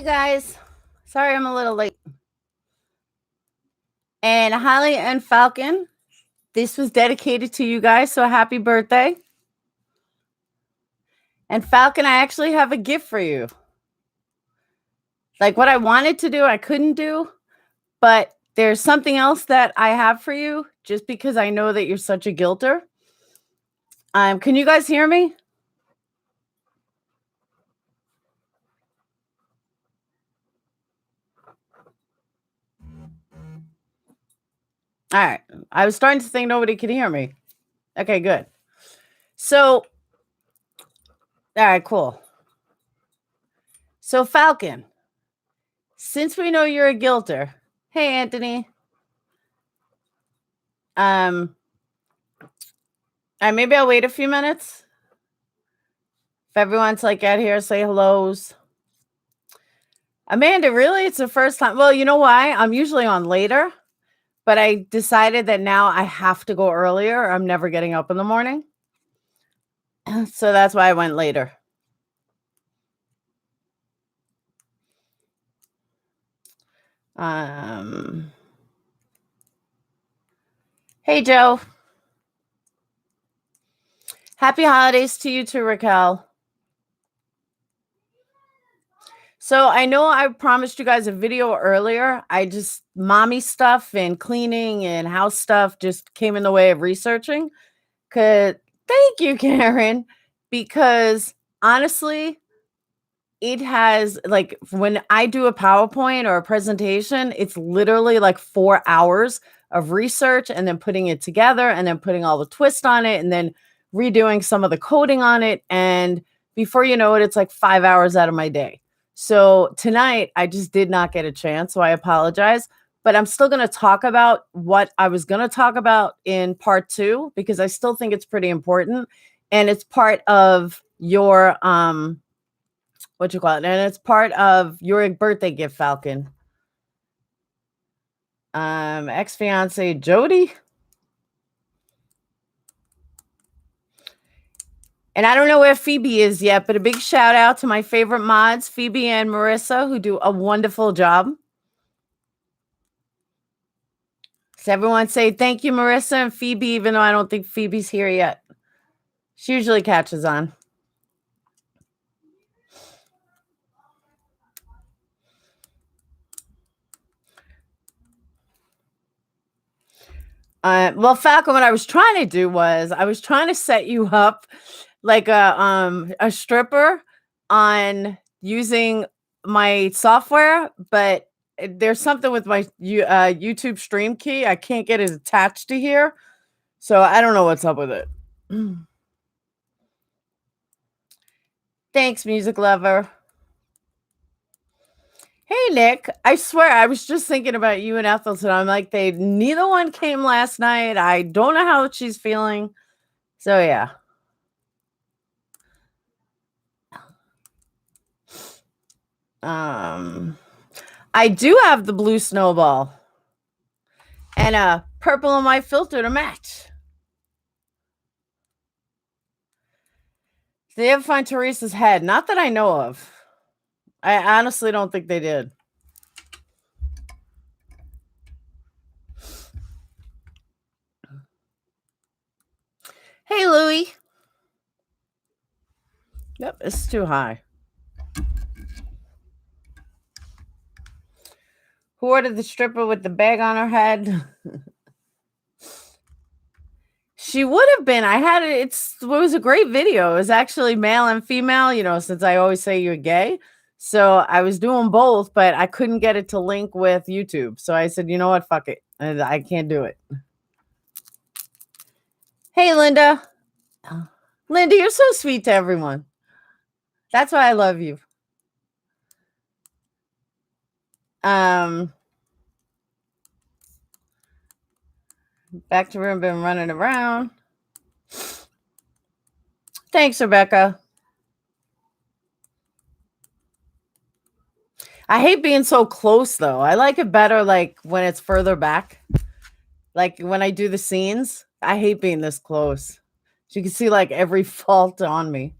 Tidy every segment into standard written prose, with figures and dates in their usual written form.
Hey guys, sorry I'm a little late. And Holly and Falcon, this was dedicated to you guys, so happy birthday. And Falcon, I actually have a gift for you. Like what I wanted to do, I couldn't do, but there's something else that I have for you just because I know that you're such a guilter. Can you guys hear me? All right. I was starting to think nobody could hear me. Okay, good. So, all right, cool. So, Falcon, since we know you're a guilter, hey, Anthony. Maybe I'll wait a few minutes. If everyone's like out here, say hellos. Amanda, really? It's the first time. Well, you know why? I'm usually on later, but I decided that now I have to go earlier. Or I'm never getting up in the morning. So that's why I went later. Hey, Joe. Happy holidays to you too, Raquel. So I know I promised you guys a video earlier. I just mommy stuff and cleaning and house stuff just came in the way of researching. Thank you, Karen. Because honestly, it has like when I do a PowerPoint or a presentation, it's literally like 4 hours of research and then putting it together and then putting all the twist on it and then redoing some of the coding on it. And before you know it, it's like 5 hours out of my day. So tonight I just did not get a chance. So I apologize. But I'm still going to talk about what I was going to talk about in part 2 because I still think it's pretty important. And it's part of your what you call it, and it's part of your birthday gift, Falcon. Ex-fiance Jody. And I don't know where Phoebe is yet, but a big shout out to my favorite mods, Phoebe and Marissa, who do a wonderful job. So everyone say thank you, Marissa and Phoebe, even though I don't think Phoebe's here yet. She usually catches on. Well, Falcon, what I was trying to do was I was trying to set you up like a stripper on using my software, but there's something with my YouTube stream key. I can't get it attached to here. So I don't know what's up with it. Thanks, music lover. Hey, Nick. I swear I was just thinking about you and Ethelton. I'm like, neither one came last night. I don't know how she's feeling. So yeah. I do have the blue snowball and a purple on my filter to match. Did they ever find Teresa's head? Not that I know of. I honestly don't think they did. Hey, Louie. Yep, it's too high. Who ordered the stripper with the bag on her head? She would have been. I had it. It was a great video. It was actually male and female, since I always say you're gay. So I was doing both, but I couldn't get it to link with YouTube. So I said, you know what? Fuck it. I can't do it. Hey, Linda. Linda, you're so sweet to everyone. That's why I love you. Back to room, been running around. Thanks, Rebecca. I hate being so close, though. I like it better, like, when it's further back. Like, when I do the scenes, I hate being this close. So you can see, like, every fault on me.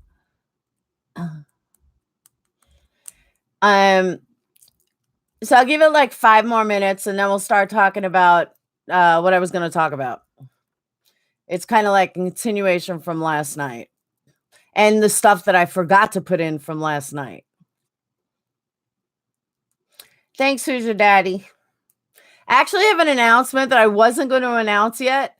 So I'll give it like 5 more minutes and then we'll start talking about what I was going to talk about. It's kind of like a continuation from last night and the stuff that I forgot to put in from last night. Thanks, Who's Your Daddy? I actually have an announcement that I wasn't going to announce yet,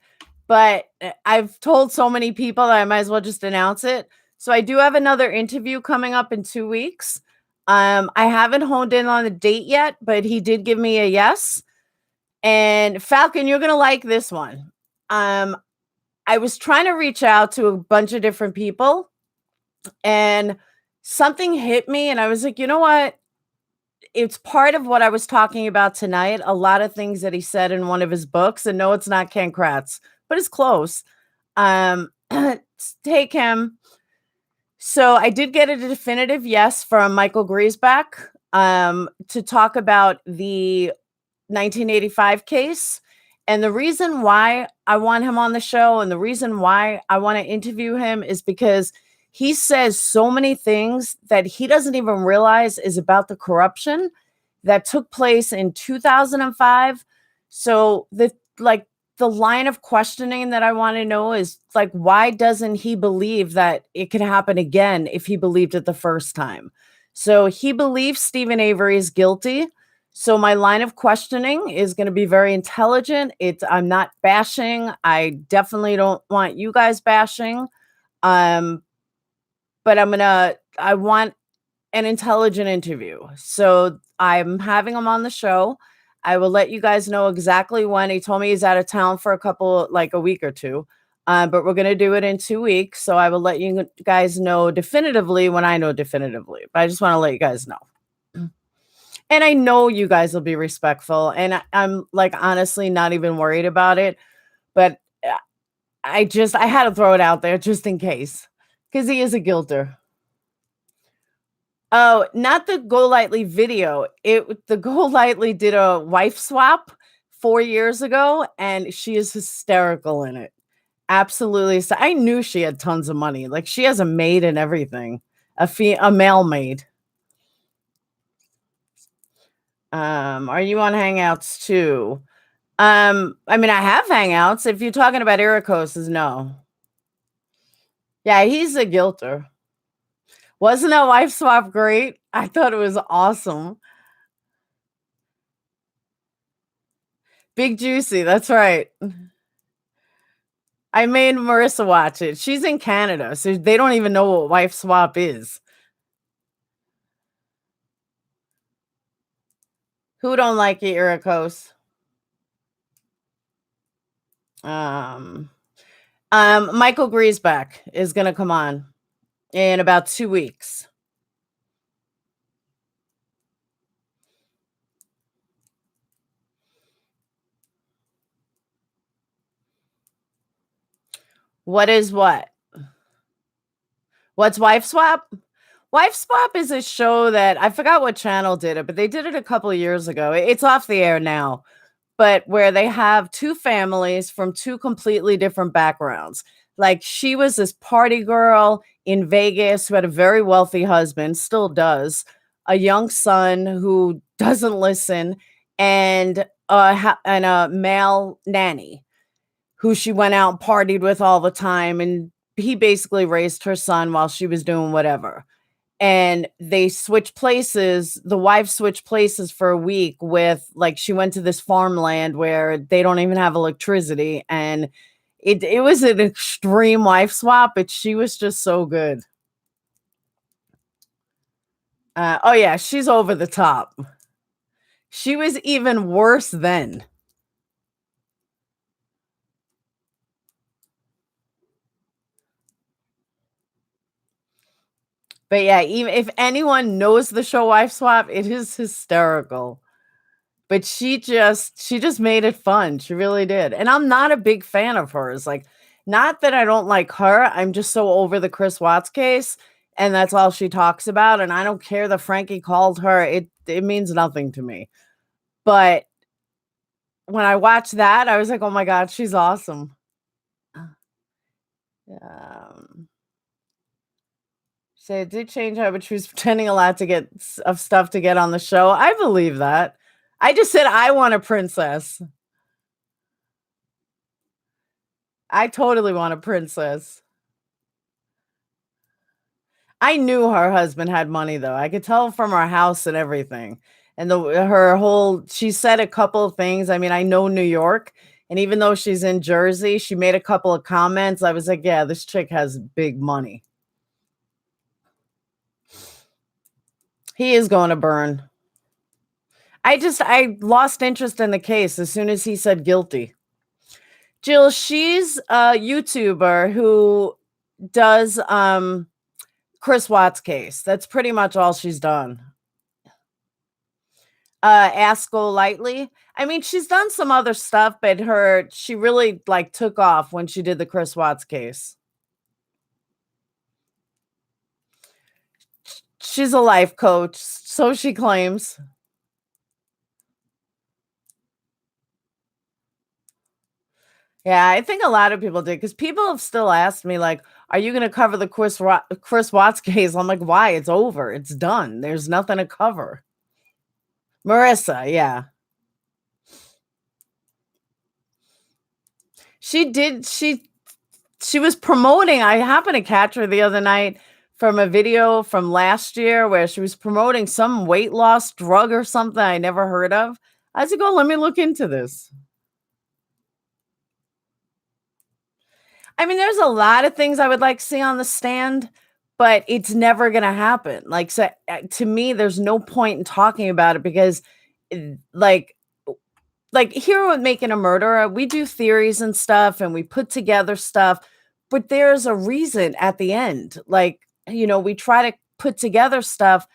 but I've told so many people that I might as well just announce it. So I do have another interview coming up in 2 weeks. I haven't honed in on the date yet, but he did give me a yes. And Falcon, you're gonna like this one. I was trying to reach out to a bunch of different people, and something hit me, and I was like, you know what? It's part of what I was talking about tonight. A lot of things that he said in one of his books, and no, it's not Ken Kratz, but it's close. Um, take him. So I did get a definitive yes from Michael Griesbach to talk about the 1985 case. And the reason why I want him on the show and the reason why I want to interview him is because he says so many things that he doesn't even realize is about the corruption that took place in 2005. So the line of questioning that I want to know is like, why doesn't he believe that it could happen again if he believed it the first time? So he believes Stephen Avery is guilty. So my line of questioning is going to be very intelligent. I'm not bashing. I definitely don't want you guys bashing. Um, but I want an intelligent interview. So I'm having him on the show. I will let you guys know exactly when. He told me he's out of town for like a week or two. But we're going to do it in 2 weeks. So I will let you guys know definitively when I know definitively. But I just want to let you guys know. And I know you guys will be respectful. And I'm like, honestly, not even worried about it. But I had to throw it out there just in case. Because he is a guilter. Oh, not the Go Lightly video. The Go Lightly did a wife swap 4 years ago, and she is hysterical in it. Absolutely. So I knew she had tons of money. Like she has a maid and everything, a male maid. Are you on Hangouts too? I mean, I have Hangouts. If you're talking about Irikos, no. Yeah, he's a guilter. Wasn't that wife swap great? I thought it was awesome. Big Juicy, that's right. I made Marissa watch it. She's in Canada, so they don't even know what wife swap is. Who don't like it, Irikos? Michael Griesbach is gonna come on in about 2 weeks. What is what? What's wife swap? Wife Swap is a show that I forgot what channel did it, but they did it a couple of years ago. It's off the air now, but where they have 2 families from 2 completely different backgrounds. Like she was this party girl in Vegas who had a very wealthy husband, still does, a young son who doesn't listen, and a male nanny who she went out and partied with all the time, and he basically raised her son while she was doing whatever. And they switch places. The wife switched places for a week with like she went to this farmland where they don't even have electricity, and it was an extreme wife swap, but she was just so good. Oh yeah, she's over the top. She was even worse then. But yeah, even if anyone knows the show Wife Swap, it is hysterical. But she just made it fun. She really did. And I'm not a big fan of hers. Like, not that I don't like her. I'm just so over the Chris Watts case, and that's all she talks about. And I don't care that Frankie called her. It means nothing to me. But when I watched that, I was like, oh my God, she's awesome. Um, Say it did change her, but she was pretending a lot to get of stuff to get on the show. I believe that. I just said I want a princess. I totally want a princess. I knew her husband had money though. I could tell from her house and everything. And her whole she said a couple of things. I mean, I know New York, and even though she's in Jersey, she made a couple of comments. I was like, yeah, this chick has big money. He is going to burn. I lost interest in the case as soon as he said guilty. Jill, she's a YouTuber who does Chris Watts case. That's pretty much all she's done. Ask Go Lightly. I mean, she's done some other stuff, but she really like took off when she did the Chris Watts case. She's a life coach, so she claims. Yeah, I think a lot of people did because people have still asked me, like, are you going to cover the Chris Watts case? I'm like, why? It's over. It's done. There's nothing to cover. Marissa, yeah. She did. She was promoting. I happened to catch her the other night from a video from last year where she was promoting some weight loss drug or something I never heard of. I said, "Go, let me look into this." I mean, there's a lot of things I would like to see on the stand, but it's never going to happen. Like, so to me, there's no point in talking about it because, like, here with Making a Murderer, we do theories and stuff and we put together stuff, but there's a reason at the end. Like, we try to put together stuff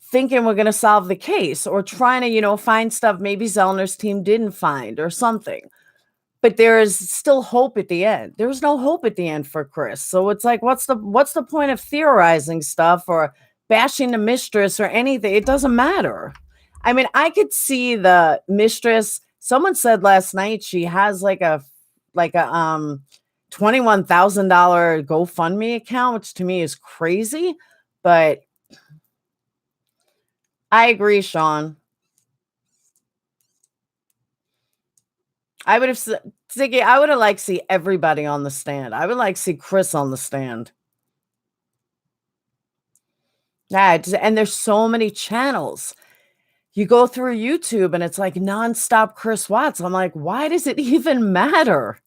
thinking we're going to solve the case or trying to, find stuff maybe Zellner's team didn't find or something. But there is still hope at the end. There was no hope at the end for Chris. So it's like, what's the point of theorizing stuff or bashing the mistress or anything? It doesn't matter. I mean, I could see the mistress. Someone said last night she has like a $21,000 GoFundMe account, which to me is crazy. But I agree, Sean. I would have Ziggy, I would have liked to see everybody on the stand. I would like to see Chris on the stand. Yeah, and there's so many channels. You go through YouTube and it's like nonstop Chris Watts. I'm like, why does it even matter?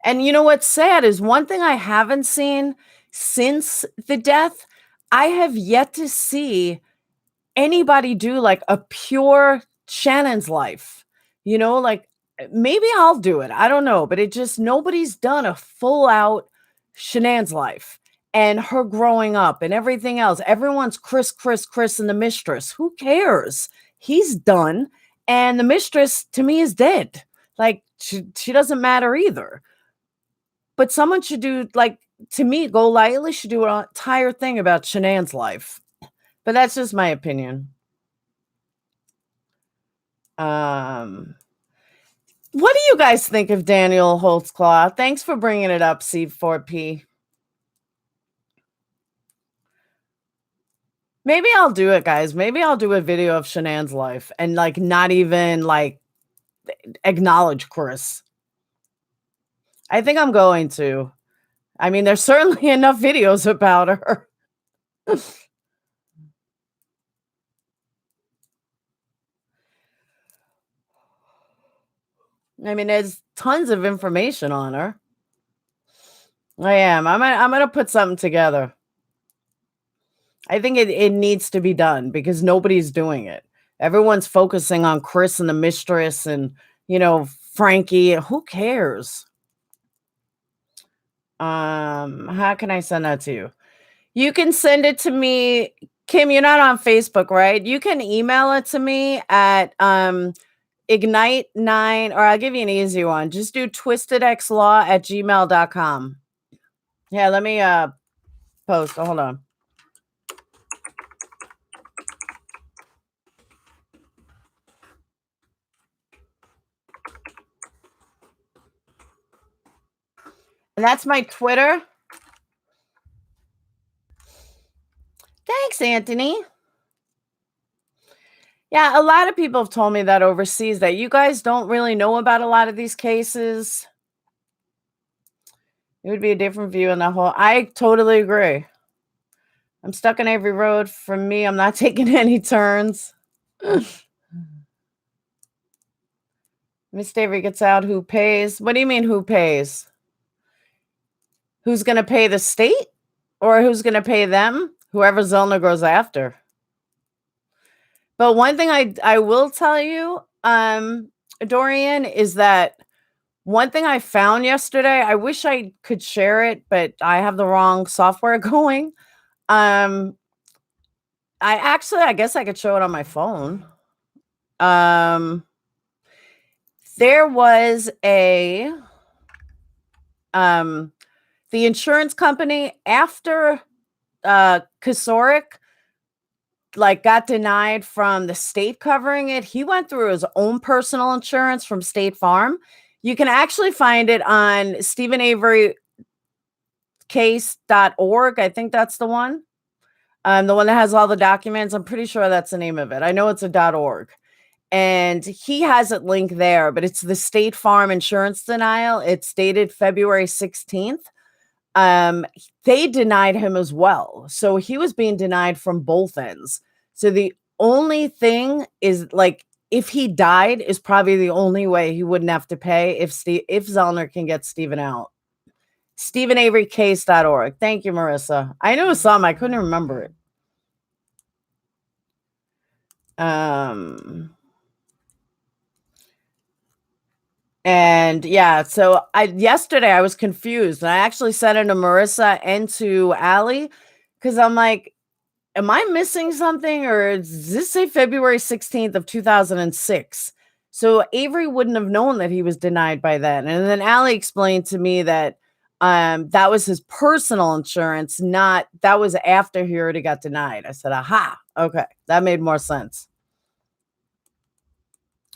And you know what's sad is one thing I haven't seen since the death, I have yet to see anybody do like a pure Shannon's life. Like maybe I'll do it. I don't know, but it just nobody's done a full out Shannon's life and her growing up and everything else. Everyone's Chris, and the mistress. Who cares? He's done. And the mistress to me is dead. Like she doesn't matter either. But someone should do like to me, Go Lightly should do an entire thing about Shannon's life. But that's just my opinion. What do you guys think of Daniel Holtzclaw? Thanks for bringing it up, C4P. Maybe I'll do it, guys. Maybe I'll do a video of Shannon's life and like not even like acknowledge Chris. I think I'm going to. I mean, there's certainly enough videos about her. I mean, there's tons of information on her. I am. I'm gonna put something together. I think it needs to be done because nobody's doing it. Everyone's focusing on Chris and the mistress and, Frankie. Who cares? How can I send that to you? You can send it to me. Kim, you're not on Facebook, right? You can email it to me at ignite9, or I'll give you an easy one. Just do twistedxlaw@gmail.com. Yeah, let me post. Hold on. That's my Twitter. Thanks, Anthony. Yeah, a lot of people have told me that overseas that you guys don't really know about a lot of these cases. It would be a different view on the whole. I totally agree. I'm stuck on every road. For me, I'm not taking any turns. Miss Avery gets out. Who pays? What do you mean, who pays? Who's going to pay the state? Or who's going to pay them? Whoever Zellner goes after. But one thing I will tell you, Dorian, is that one thing I found yesterday, I wish I could share it, but I have the wrong software going. I guess I could show it on my phone. There was the insurance company after Kasorik got denied from the state covering it. He went through his own personal insurance from State Farm. You can actually find it on StephenAveryCase.org. I think that's the one. The one that has all the documents. I'm pretty sure that's the name of it. I know it's a .org. And he has it linked there, but it's the State Farm insurance denial. It's dated February 16th. They denied him as well. So he was being denied from both ends. So the only thing is if he died is probably the only way he wouldn't have to pay if Zellner can get Stephen out. StephenAveryCase.org. Thank you, Marissa. I knew it was some. I couldn't remember it. And yeah, so yesterday I was confused, and I actually sent it to Marissa and to Allie because I'm like, am I missing something, or does this say February 16th of 2006? So Avery wouldn't have known that he was denied by then. And then Allie explained to me that that was his personal insurance, that was after he already got denied. I said, aha, okay, that made more sense.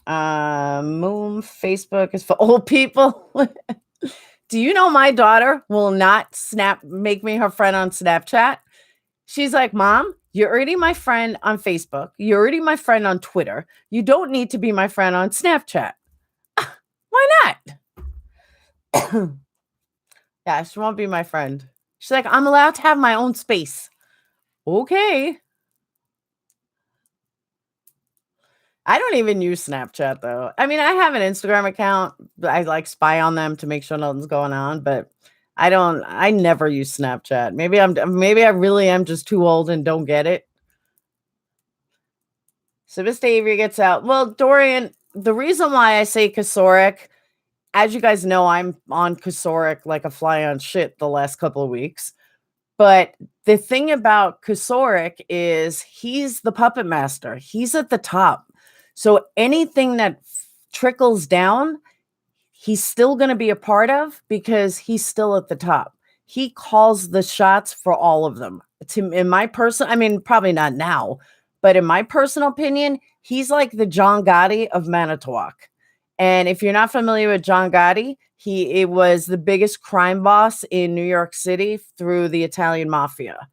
Moon Facebook is for old people. Do you know my daughter will not make me her friend on Snapchat? She's like, Mom, you're already my friend on Facebook. You're already my friend on Twitter. You don't need to be my friend on Snapchat. Why not? Yeah, she won't be my friend. She's like, I'm allowed to have my own space. Okay. I don't even use Snapchat though. I mean, I have an Instagram account. I spy on them to make sure nothing's going on, but I never use Snapchat. Maybe I really am just too old and don't get it. So Miss Avery gets out. Well, Dorian, the reason why I say Kasorik, as you guys know, I'm on Kasorik like a fly on shit the last couple of weeks. But the thing about Kasorik is he's the puppet master. He's at the top. So anything that trickles down, he's still going to be a part of because he's still at the top. He calls the shots for all of them. I mean, probably not now, but in my personal opinion, he's like the John Gotti of Manitowoc. And if you're not familiar with John Gotti, it was the biggest crime boss in New York City through the Italian mafia.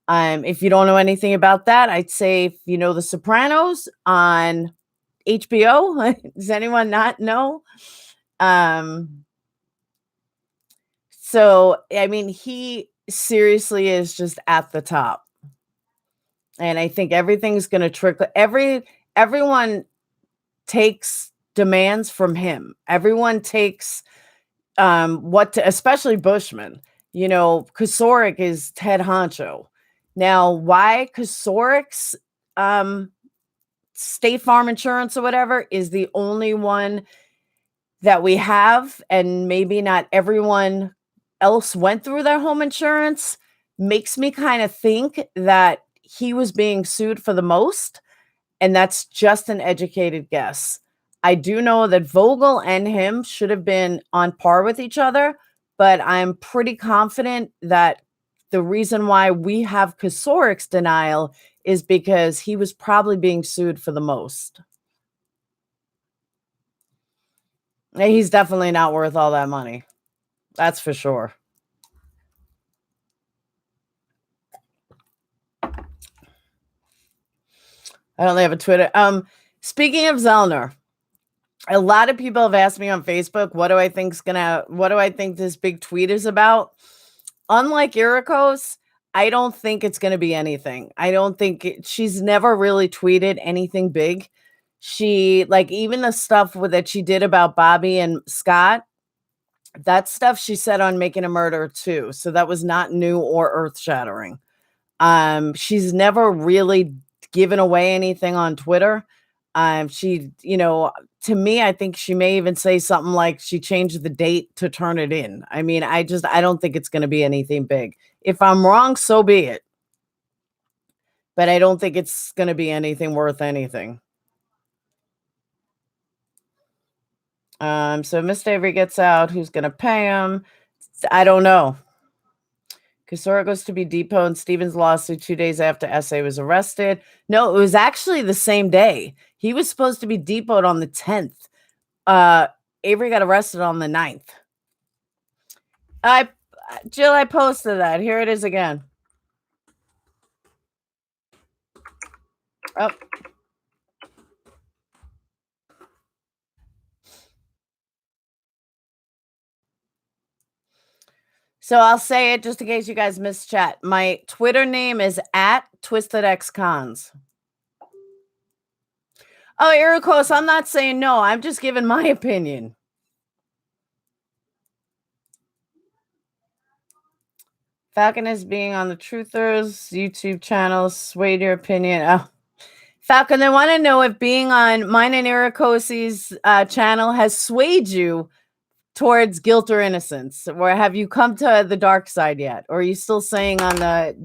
If you don't know anything about that, I'd say if you know The Sopranos on HBO. Does anyone not know? So I mean, he seriously is just at the top. And I think everything's going to trickle. Everyone takes demands from him. Everyone takes especially Bushman. You know, Kasorik is head honcho. Now, why Kasorik's State Farm insurance or whatever is the only one that we have, and maybe not everyone else went through their home insurance, makes me kind of think that he was being sued for the most, and that's just an educated guess. I do know that Vogel and him should have been on par with each other, but I'm pretty confident that the reason why we have Kasorik's denial is because he was probably being sued for the most. He's definitely not worth all that money. That's for sure. I only have a Twitter. Speaking of Zellner, a lot of people have asked me on Facebook, what do I think this big tweet is about? Unlike Irikos, I don't think it's gonna be anything. I don't think she's never really tweeted anything big. She like even the stuff that she did about Bobby and Scott, that stuff she said on Making a Murder too. So that was not new or earth shattering. She's never really given away anything on Twitter. She, to me, I think she may even say something like she changed the date to turn it in. I mean, I don't think it's going to be anything big. If I'm wrong, so be it. But I don't think it's going to be anything worth anything. So Miss Avery gets out. Who's going to pay him? I don't know. Cosora goes to be deposed in Stephen's lawsuit 2 days after SA was arrested. No, it was actually the same day. He was supposed to be deposed on the 10th. Avery got arrested on the 9th. Jill, I posted that. Here it is again. Oh. So I'll say it just in case you guys missed chat. My Twitter name is @TwistedXCons. Oh, Irikos, I'm not saying no. I'm just giving my opinion. Falcon is being on the Truthers YouTube channel swayed your opinion. Oh. Falcon, I want to know if being on mine and Irikosi's channel has swayed you towards guilt or innocence, or have you come to the dark side yet, or are you still staying on the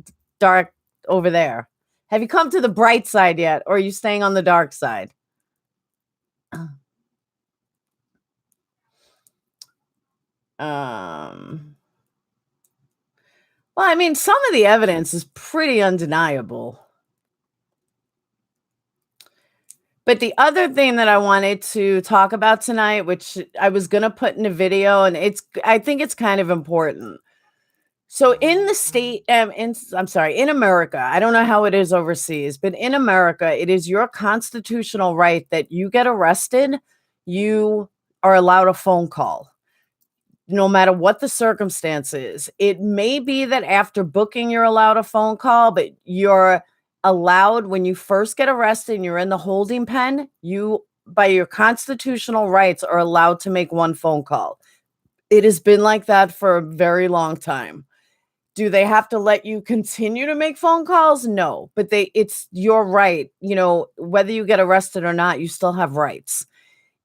dark over there? Have you come to the bright side yet, or are you staying on the dark side? Well, I mean, some of the evidence is pretty undeniable. But the other thing that I wanted to talk about tonight, which I was going to put in a video, and I think it's kind of important. So in the state, in America, I don't know how it is overseas, but in America, it is your constitutional right that you get arrested, you are allowed a phone call, no matter what the circumstance is. It may be that after booking, you're allowed a phone call, but you're allowed when you first get arrested and you're in the holding pen, you, by your constitutional rights, are allowed to make one phone call. It has been like that for a very long time. Do they have to let you continue to make phone calls? No, but it's your right. Whether you get arrested or not, you still have rights.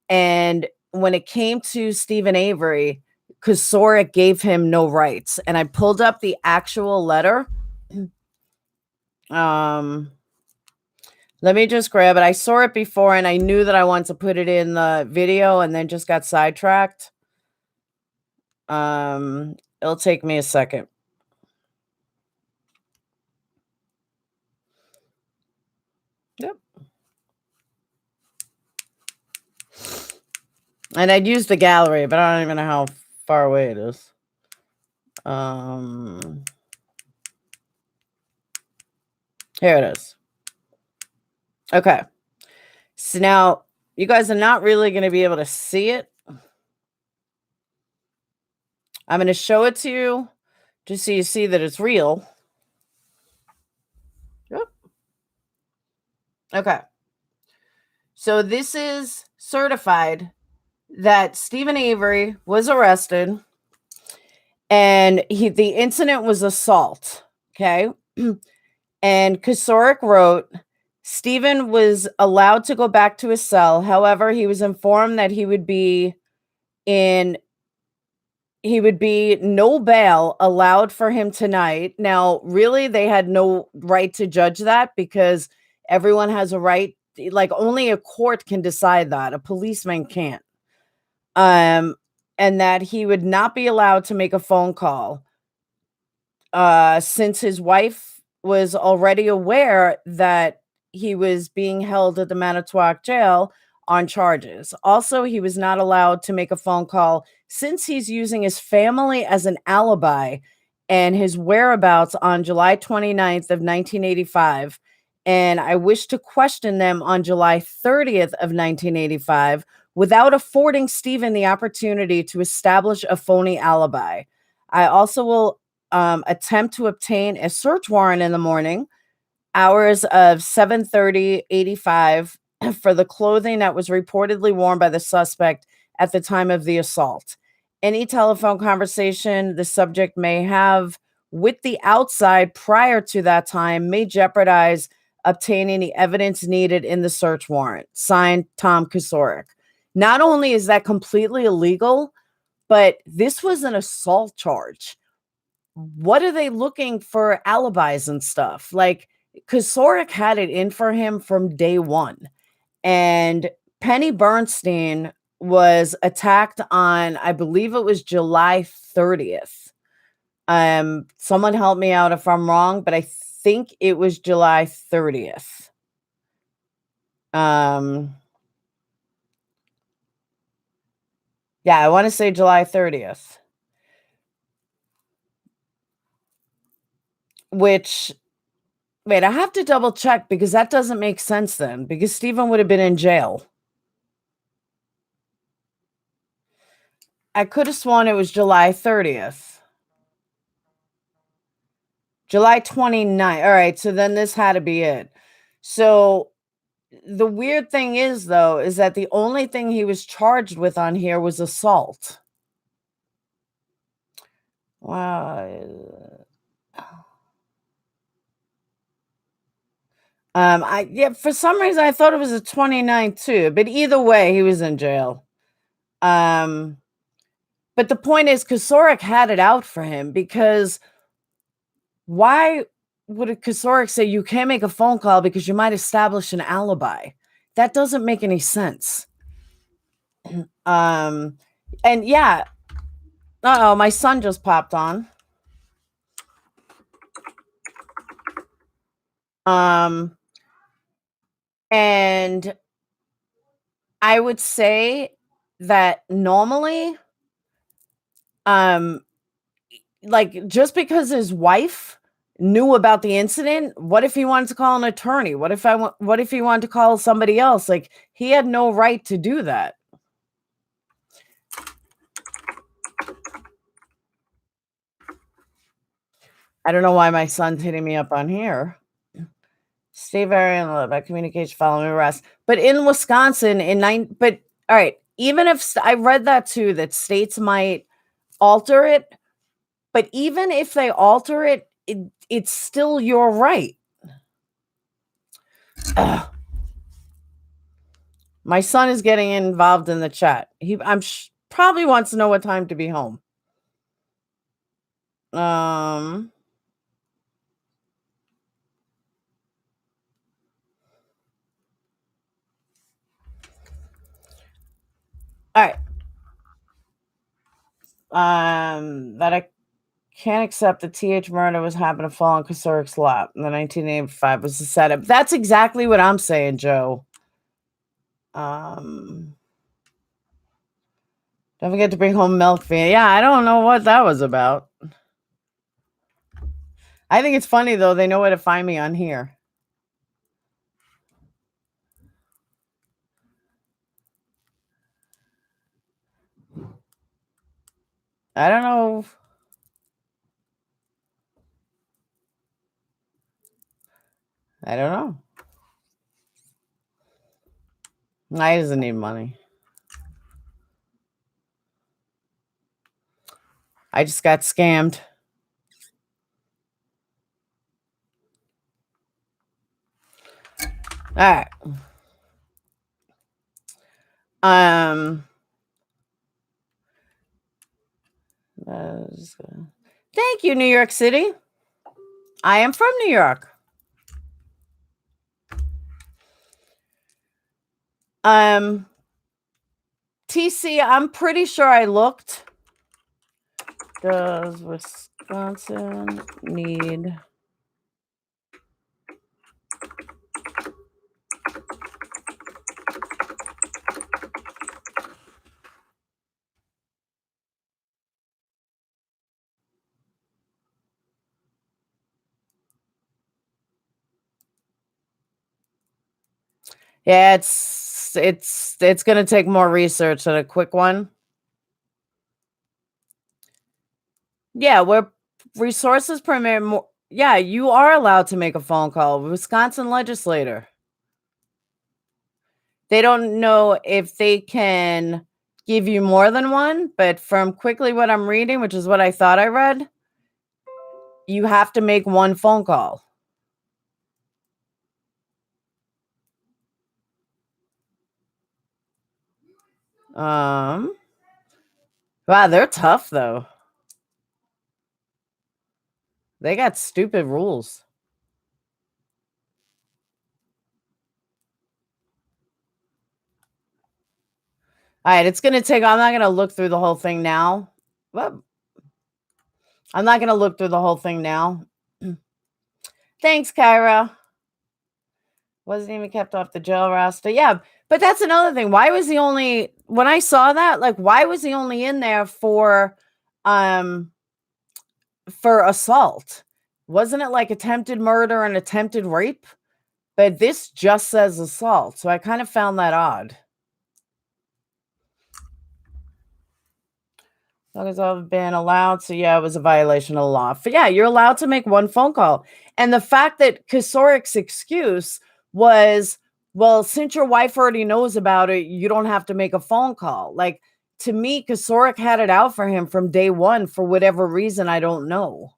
And when it came to Stephen Avery, Kosora gave him no rights. And I pulled up the actual letter. Let me just grab it. I saw it before and I knew that I wanted to put it in the video and then just got sidetracked. It'll take me a second. Yep. And I'd use the gallery, but I don't even know how far away it is. Here it is. Okay. So now you guys are not really going to be able to see it. I'm going to show it to you just so you see that it's real. Yep. Okay. So this is certified that Stephen Avery was arrested and the incident was assault. Okay. And Kosarik wrote, Stephen was allowed to go back to his cell. However, he was informed that he would be no bail allowed for him tonight. Now, really, they had no right to judge that because everyone has a right. Like only a court can decide that. A policeman can't. And that he would not be allowed to make a phone call since his wife was already aware that he was being held at the Manitowoc jail on charges. Also, he was not allowed to make a phone call since he's using his family as an alibi and his whereabouts on July 29th of 1985 and I wish to question them on July 30th of 1985 without affording Stephen the opportunity to establish a phony alibi. I also will attempt to obtain a search warrant in the morning, hours of 7:30:85, for the clothing that was reportedly worn by the suspect at the time of the assault. Any telephone conversation the subject may have with the outside prior to that time may jeopardize obtaining the evidence needed in the search warrant. Signed, Tom Kosarik. Not only is that completely illegal, but this was an assault charge. What are they looking for alibis and stuff? Like, Kosarik had it in for him from day one. And Penny Bernstein was attacked on, I believe it was July 30th. Someone help me out if I'm wrong, but I think it was July 30th. Yeah, I want to say July 30th. Which, wait, I have to double check because that doesn't make sense then, because Stephen would have been in jail. I could have sworn it was July 30th. July 29th. All right, so then this had to be it. So the weird thing is, though, is that the only thing he was charged with on here was assault. Wow. For some reason I thought it was a 29 too, but either way, he was in jail. But the point is, Kosarik had it out for him, because why would a Kosarik say you can't make a phone call because you might establish an alibi? That doesn't make any sense. And yeah, my son just popped on. And I would say that normally, like, just because his wife knew about the incident, what if he wanted to call an attorney? What if he wanted to call somebody else? Like, he had no right to do that. I don't know why my son's hitting me up on here. Stay very alert about communication following arrest. But in Wisconsin, but all right, even if I read that too, that states might alter it, but even if they alter it, it's still your right. Ugh. My son is getting involved in the chat. Probably wants to know what time to be home. All right. That I can't accept the TH murder was happened to fall on Kosorik's lap. In the 1985 was the setup. That's exactly what I'm saying, Joe. Don't forget to bring home milk for you. Yeah, I don't know what that was about. I think it's funny, though. They know where to find me on here. I don't know. I don't know. He doesn't need money. I just got scammed. All right. Thank you, New York City. I am from New York. TC, I'm pretty sure I looked. Does Wisconsin need Yeah, it's gonna take more research than a quick one. Yeah, where resources permit more. Yeah, you are allowed to make a phone call. Wisconsin legislator. They don't know if they can give you more than one, but from quickly what I'm reading, which is what I thought I read, you have to make one phone call. Um, wow, they're tough though. They got stupid rules. All right, it's gonna take. I'm not gonna look through the whole thing now. Well, I'm not gonna look through the whole thing now. Thanks, Kyra. Wasn't even kept off the jail roster. Yeah, but that's another thing. Why was he only when I saw that? Like, why was he only in there um for assault? Wasn't it like attempted murder and attempted rape? But this just says assault, so I kind of found that odd. As I've been allowed to, yeah, it was a violation of the law. But yeah, you're allowed to make one phone call. And the fact that Kasorik's excuse was, well, since your wife already knows about it, you don't have to make a phone call. Like, to me, Kasorik had it out for him from day one for whatever reason, I don't know.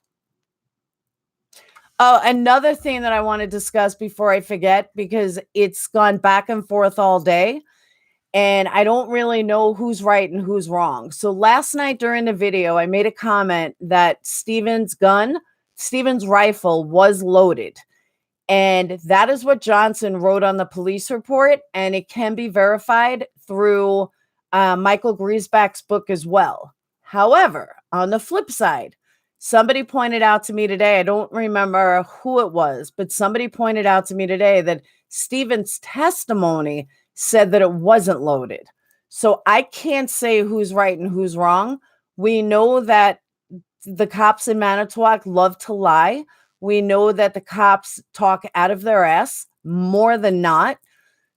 Oh, another thing that I want to discuss before I forget, because it's gone back and forth all day and I don't really know who's right and who's wrong. So last night during the video, I made a comment that Steven's rifle was loaded. And that is what Johnson wrote on the police report. And it can be verified through Michael Griesbach's book as well. However, on the flip side, somebody pointed out to me today, I don't remember who it was, but somebody pointed out to me today that Steven's testimony said that it wasn't loaded. So I can't say who's right and who's wrong. We know that the cops in Manitowoc love to lie. We know that the cops talk out of their ass more than not.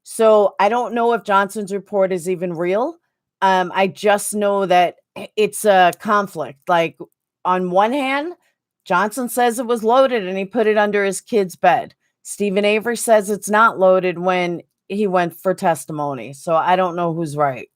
So I don't know if Johnson's report is even real. I just know that it's a conflict. Like, on one hand, Johnson says it was loaded and he put it under his kid's bed. Stephen Avery says it's not loaded when he went for testimony. So I don't know who's right.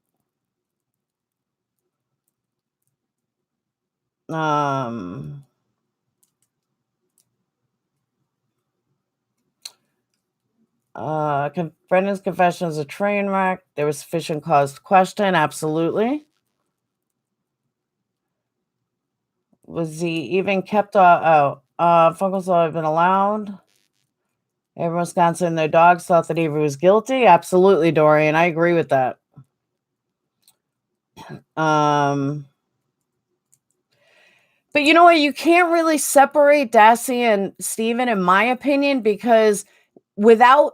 Brendan's confession is a train wreck. There was sufficient cause to question. Absolutely. Was he even kept out? Funkles have been allowed. Everyone in Wisconsin and their dogs thought that Avery was guilty. Absolutely, Dorian. I agree with that. But you know what? You can't really separate Dassey and Steven, in my opinion, because without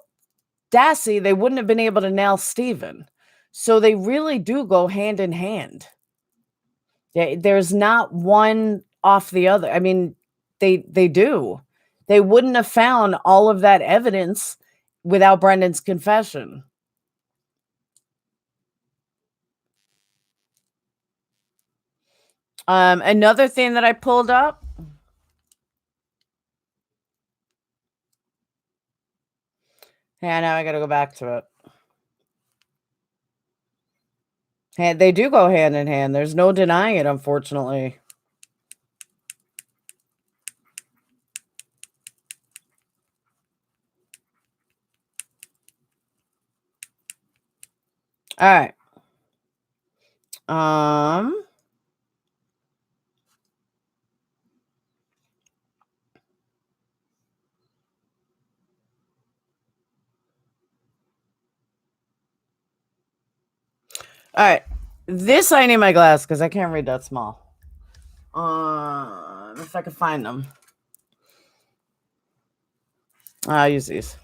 Dassey, they wouldn't have been able to nail Steven. So they really do go hand in hand. There's not one off the other. I mean, they do. They wouldn't have found all of that evidence without Brendan's confession. Another thing that I pulled up. Yeah, now I got to go back to it. And they do go hand in hand. There's no denying it, unfortunately. All right. All right. This I need my glass because I can't read that small. If I can find them. I'll use these.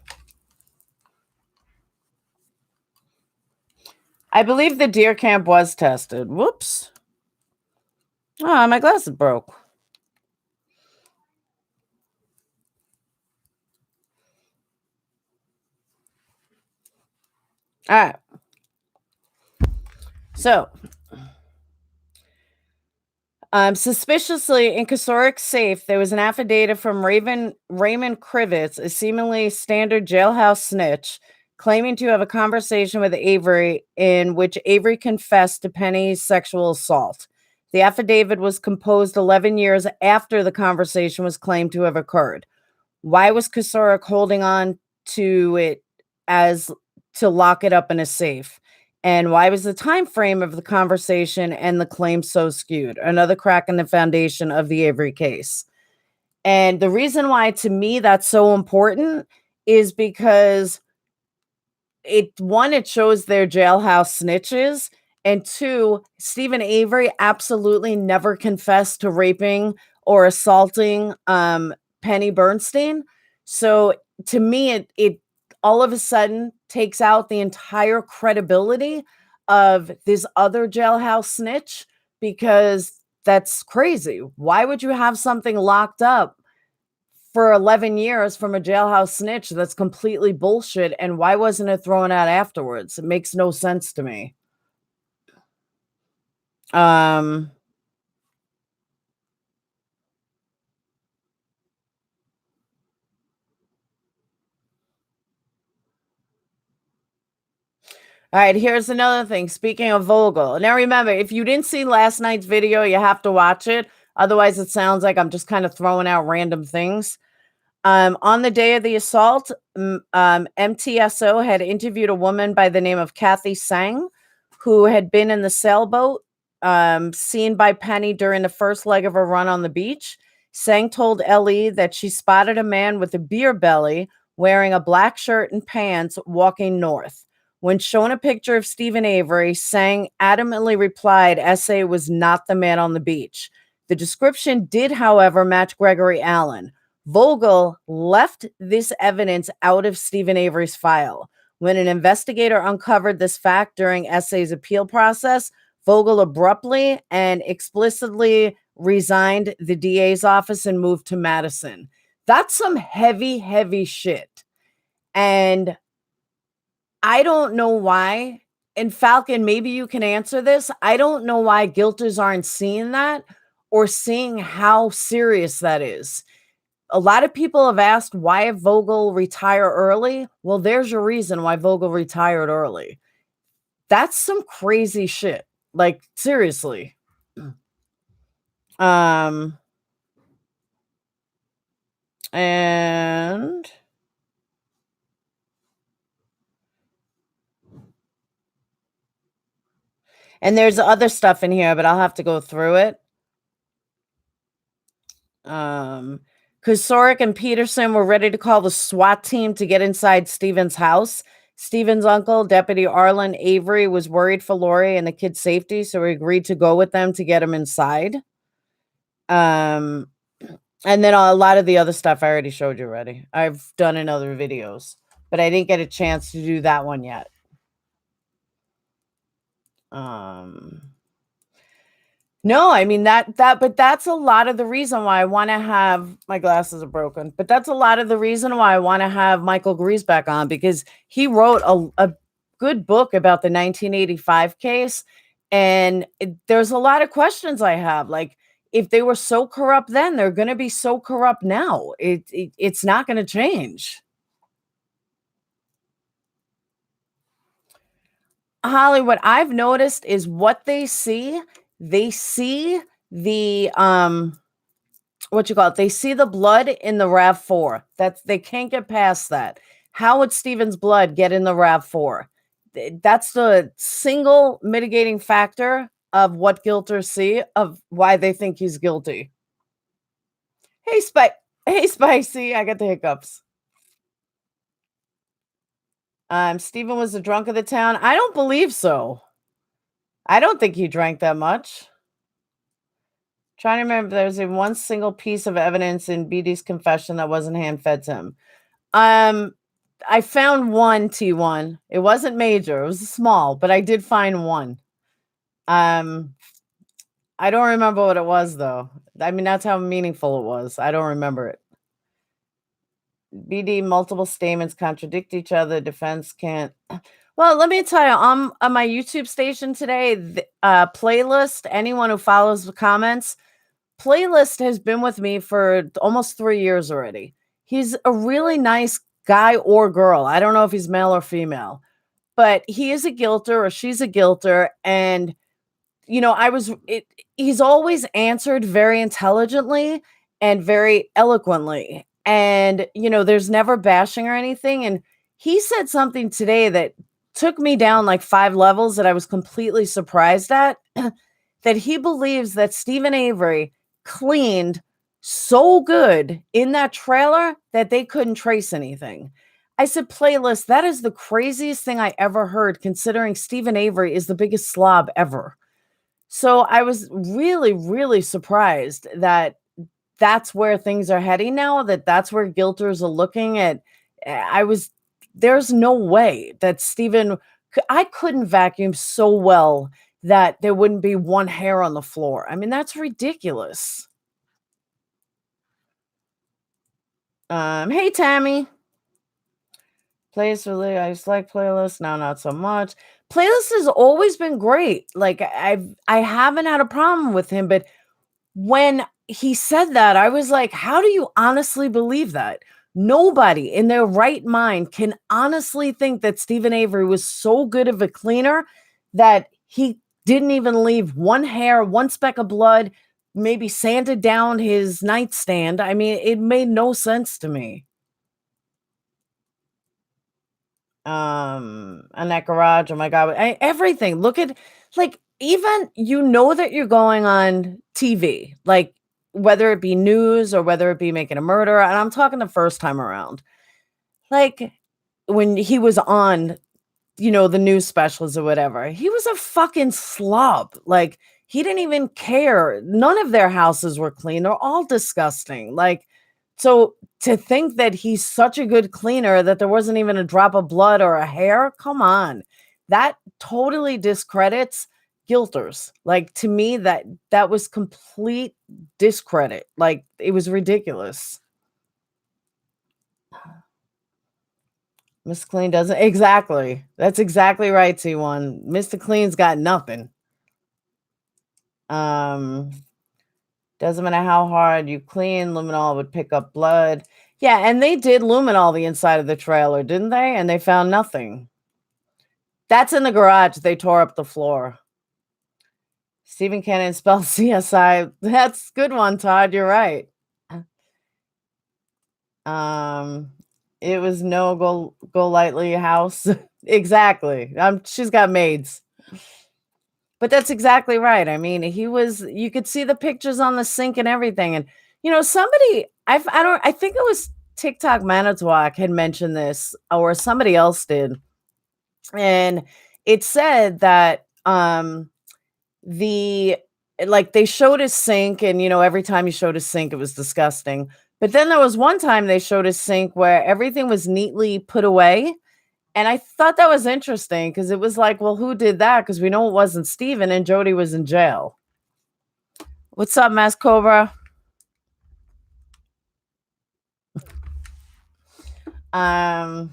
I believe the deer camp was tested. Whoops. Oh, my glasses broke. All right. So, suspiciously in Kosorik's safe, there was an affidavit from Raymond Krivitz, a seemingly standard jailhouse snitch, claiming to have a conversation with Avery in which Avery confessed to Penny's sexual assault. The affidavit was composed 11 years after the conversation was claimed to have occurred. Why was Kosorik holding on to it as to lock it up in a safe? And why was the time frame of the conversation and the claim so skewed? Another crack in the foundation of the Avery case. And the reason why to me that's so important is because it shows their jailhouse snitches, and two, Stephen Avery absolutely never confessed to raping or assaulting Penny Bernstein. So to me, it all of a sudden takes out the entire credibility of this other jailhouse snitch, because that's crazy. Why would you have something locked up for 11 years from a jailhouse snitch? That's completely bullshit. And why wasn't it thrown out afterwards? It makes no sense to me. Um, all right, here's another thing. Speaking of Vogel, now remember, if you didn't see last night's video, you have to watch it. Otherwise, it sounds like I'm just kind of throwing out random things. On the day of the assault, MTSO had interviewed a woman by the name of Kathy Sang, who had been in the sailboat seen by Penny during the first leg of her run on the beach. Sang told Ellie that she spotted a man with a beer belly wearing a black shirt and pants walking north. When shown a picture of Stephen Avery, Sang adamantly replied SA was not the man on the beach. The description did, however, match Gregory Allen. Vogel left this evidence out of Stephen Avery's file. When an investigator uncovered this fact during SA's appeal process, Vogel abruptly and explicitly resigned the DA's office and moved to Madison. That's some heavy, heavy shit. And I don't know why. And Falcon, maybe you can answer this. I don't know why guilters aren't seeing that or seeing how serious that is. A lot of people have asked, why did Vogel retire early? Well, there's your reason why Vogel retired early. That's some crazy shit. Like, seriously. Um, and there's other stuff in here, but I'll have to go through it. Kosorek and Peterson were ready to call the SWAT team to get inside Stephen's house. Stephen's uncle, Deputy Arlen Avery, was worried for Lori and the kid's safety, so he agreed to go with them to get him inside. And then a lot of the other stuff I already showed you already. I've done in other videos, but I didn't get a chance to do that one yet. No, I mean but that's a lot of the reason why I want to have, my glasses are broken, but that's a lot of the reason why I want to have Michael Griesbeck on, because he wrote a good book about the 1985 case. And there's a lot of questions I have. Like, if they were so corrupt then, they're going to be so corrupt now. It's not going to change. Holly, what I've noticed is what they see the what you call it? They see the blood in the RAV4. That's, they can't get past that. How would Stephen's blood get in the RAV4? That's the single mitigating factor of what guilters see of why they think he's guilty. Hey, Hey, Spicy, I got the hiccups. Stephen was the drunk of the town. I don't believe so. I don't think he drank that much. Trying to remember if there's even one single piece of evidence in BD's confession that wasn't hand-fed to him. I found one T1. It wasn't major. It was small, but I did find one. I don't remember what it was, though. I mean, that's how meaningful it was. I don't remember it. BD, multiple statements contradict each other. Defense can't. Well, let me tell you, on my YouTube station today, playlist, anyone who follows the comments, playlist has been with me for almost 3 years already. He's a really nice guy or girl. I don't know if he's male or female, but he is a guilter or she's a guilter, and I was it he's always answered very intelligently and very eloquently. And, there's never bashing or anything. And he said something today that took me down like 5 levels that I was completely surprised at. That he believes that Stephen Avery cleaned so good in that trailer that they couldn't trace anything. I said, playlist, that is the craziest thing I ever heard, considering Stephen Avery is the biggest slob ever. So I was really, really surprised that that's where things are heading now, that's where guilters are looking at. I was there's no way that I couldn't vacuum so well that there wouldn't be one hair on the floor. I mean, that's ridiculous. Hey Tammy. Playlist really, I just like playlists. Now not so much. Playlist has always been great. Like I haven't had a problem with him, but when he said that, I was like, how do you honestly believe that? Nobody in their right mind can honestly think that Stephen Avery was so good of a cleaner that he didn't even leave one hair, one speck of blood, maybe sanded down his nightstand. I mean, it made no sense to me. And that garage, oh my God, everything. Look at, like, even that you're going on TV, like whether it be news or whether it be making a murder, and I'm talking the first time around. Like when he was on, the news specials or whatever, he was a fucking slob. Like he didn't even care. None of their houses were clean. They're all disgusting. Like, so to think that he's such a good cleaner that there wasn't even a drop of blood or a hair, come on. That totally discredits guilters. Like to me, that was complete discredit. Like it was ridiculous. Miss Clean doesn't exactly. That's exactly right, T1. Mr. Clean's got nothing. Um, doesn't matter how hard you clean, luminol would pick up blood. Yeah, and they did luminol the inside of the trailer, didn't they? And they found nothing. That's in the garage. They tore up the floor. Stephen Cannon spelled CSI. That's a good one, Todd. You're right. It was no go lightly house. Exactly. She's got maids. But that's exactly right. I mean, you could see the pictures on the sink and everything. And somebody I think it was TikTok Manitowoc had mentioned this, or somebody else did. And it said that the like they showed his sink, and every time he showed his sink, it was disgusting. But then there was one time they showed his sink where everything was neatly put away. And I thought that was interesting because it was like, well, who did that? Because we know it wasn't Steven, and Jody was in jail. What's up, Mass Cobra? Yeah,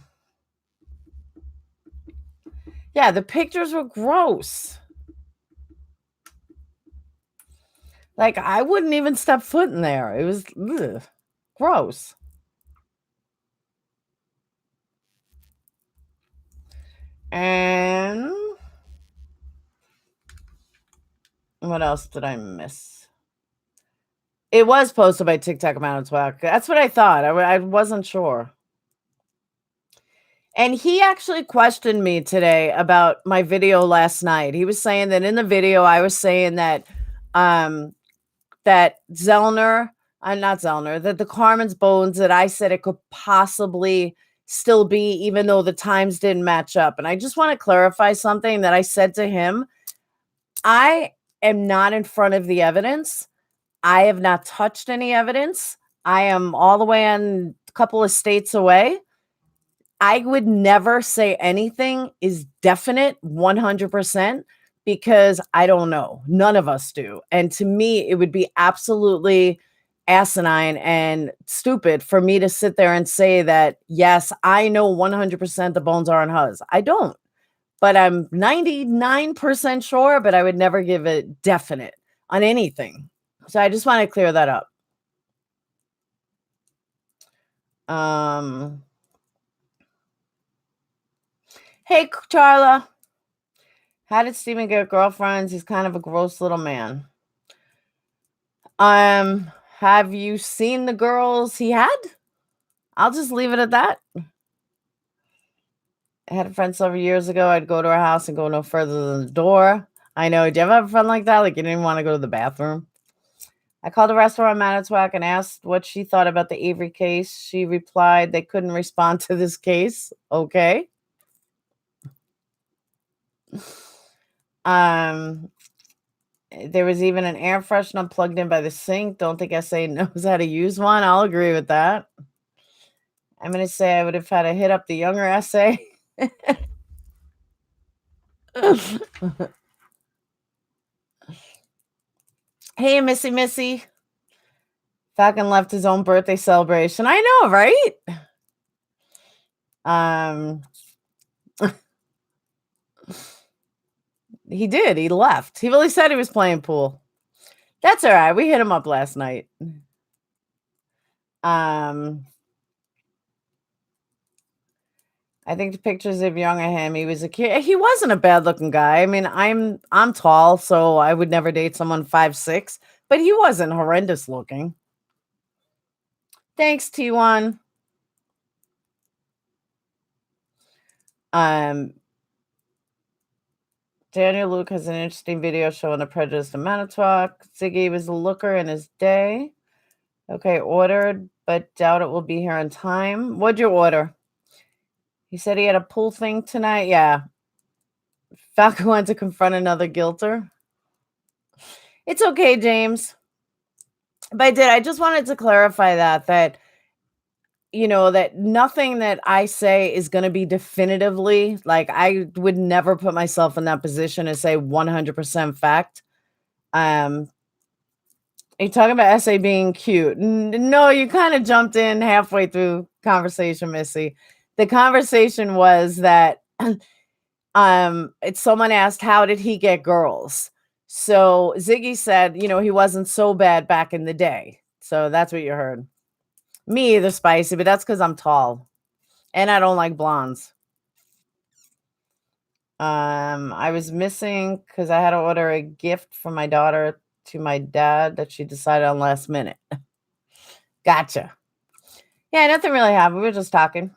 the pictures were gross. Like, I wouldn't even step foot in there. It was gross. And what else did I miss? It was posted by TikTok Manitowoc. That's what I thought. I wasn't sure. And he actually questioned me today about my video last night. He was saying that in the video, I was saying that that Zellner, not Zellner, that the Carmen's bones, that I said it could possibly still be, even though the times didn't match up. And I just want to clarify something that I said to him. I am not in front of the evidence. I have not touched any evidence. I am all the way on a couple of states away. I would never say anything is definite 100% because I don't know. None of us do. And to me, it would be absolutely asinine and stupid for me to sit there and say that, yes, I know 100% the bones are on hers. I don't. but I'm 99% sure, but I would never give a definite on anything. So I just want to clear that up. Hey, Charla. How did Steven get girlfriends? He's kind of a gross little man. Have you seen the girls he had? I'll just leave it at that. I had a friend several years ago. I'd go to her house and go no further than the door. I know. Do you ever have a friend like that? Like you didn't even want to go to the bathroom? I called a restaurant Manitowoc and asked what she thought about the Avery case. She replied they couldn't respond to this case. Okay. There was even an air freshener plugged in by the sink. Don't think SA knows how to use one. I'll agree with that. I'm going to say I would have had to hit up the younger SA. Hey, Missy. Falcon left his own birthday celebration. I know, right? He did. He left. He really said he was playing pool. That's all right. We hit him up last night. I think the pictures of younger him, he was a kid. He wasn't a bad looking guy. I mean, I'm tall, so I would never date someone 5'6", but he wasn't horrendous looking. Thanks, T1. Daniel Luke has an interesting video showing the prejudice of Manitowoc. Ziggy was a looker in his day. Okay, ordered, but doubt it will be here in time. What'd you order? He said he had a pool thing tonight. Yeah. Falcon went to confront another guilter. It's okay, James. But I just wanted to clarify that that nothing that I say is going to be definitively, like I would never put myself in that position and say 100% fact. Are you talking about SA being cute? No, you kind of jumped in halfway through conversation, Missy. The conversation was that someone asked, how did he get girls? So Ziggy said, he wasn't so bad back in the day. So that's what you heard. Me either, Spicy, but that's because I'm tall and I don't like blondes. I was missing because I had to order a gift for my daughter to my dad that she decided on last minute. Gotcha. Yeah, nothing really happened. We were just talking.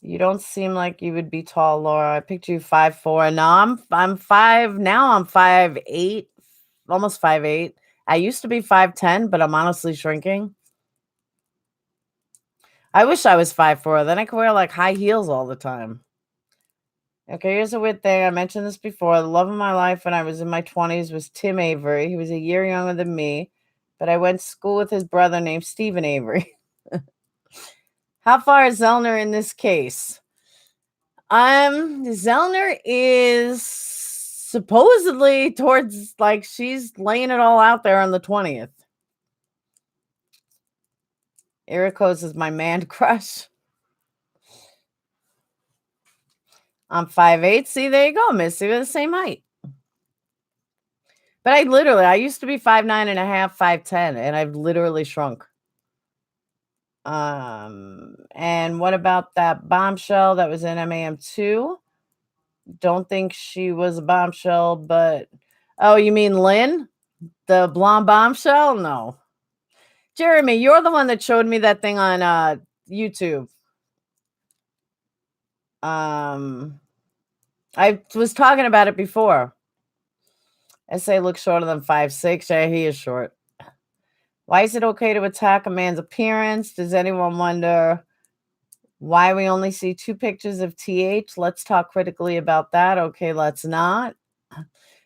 You don't seem like you would be tall, Laura. I picked you 5'4". No, I'm 5 now. I'm 5'8", almost 5'8". I used to be 5'10", but I'm honestly shrinking. I wish I was 5'4". Then I could wear like high heels all the time. Okay, here's a weird thing. I mentioned this before. The love of my life when I was in my 20s was Tim Avery. He was a year younger than me, but I went to school with his brother named Stephen Avery. How far is Zellner in this case? Zellner is supposedly towards, like, she's laying it all out there on the 20th. Ericos is my man crush. I'm 5'8". See, there you go, Missy. We're the same height. But I used to be 5'9.5", 5'10", and I've literally shrunk. And what about that bombshell that was in MAM2? Don't think she was a bombshell, but oh, you mean Lynn? The blonde bombshell? No. Jeremy, you're the one that showed me that thing on YouTube. I was talking about it before. SA looks shorter than 5'6". Yeah, he is short. Why is it okay to attack a man's appearance? Does anyone wonder why we only see 2 pictures of TH? Let's talk critically about that. Okay, let's not.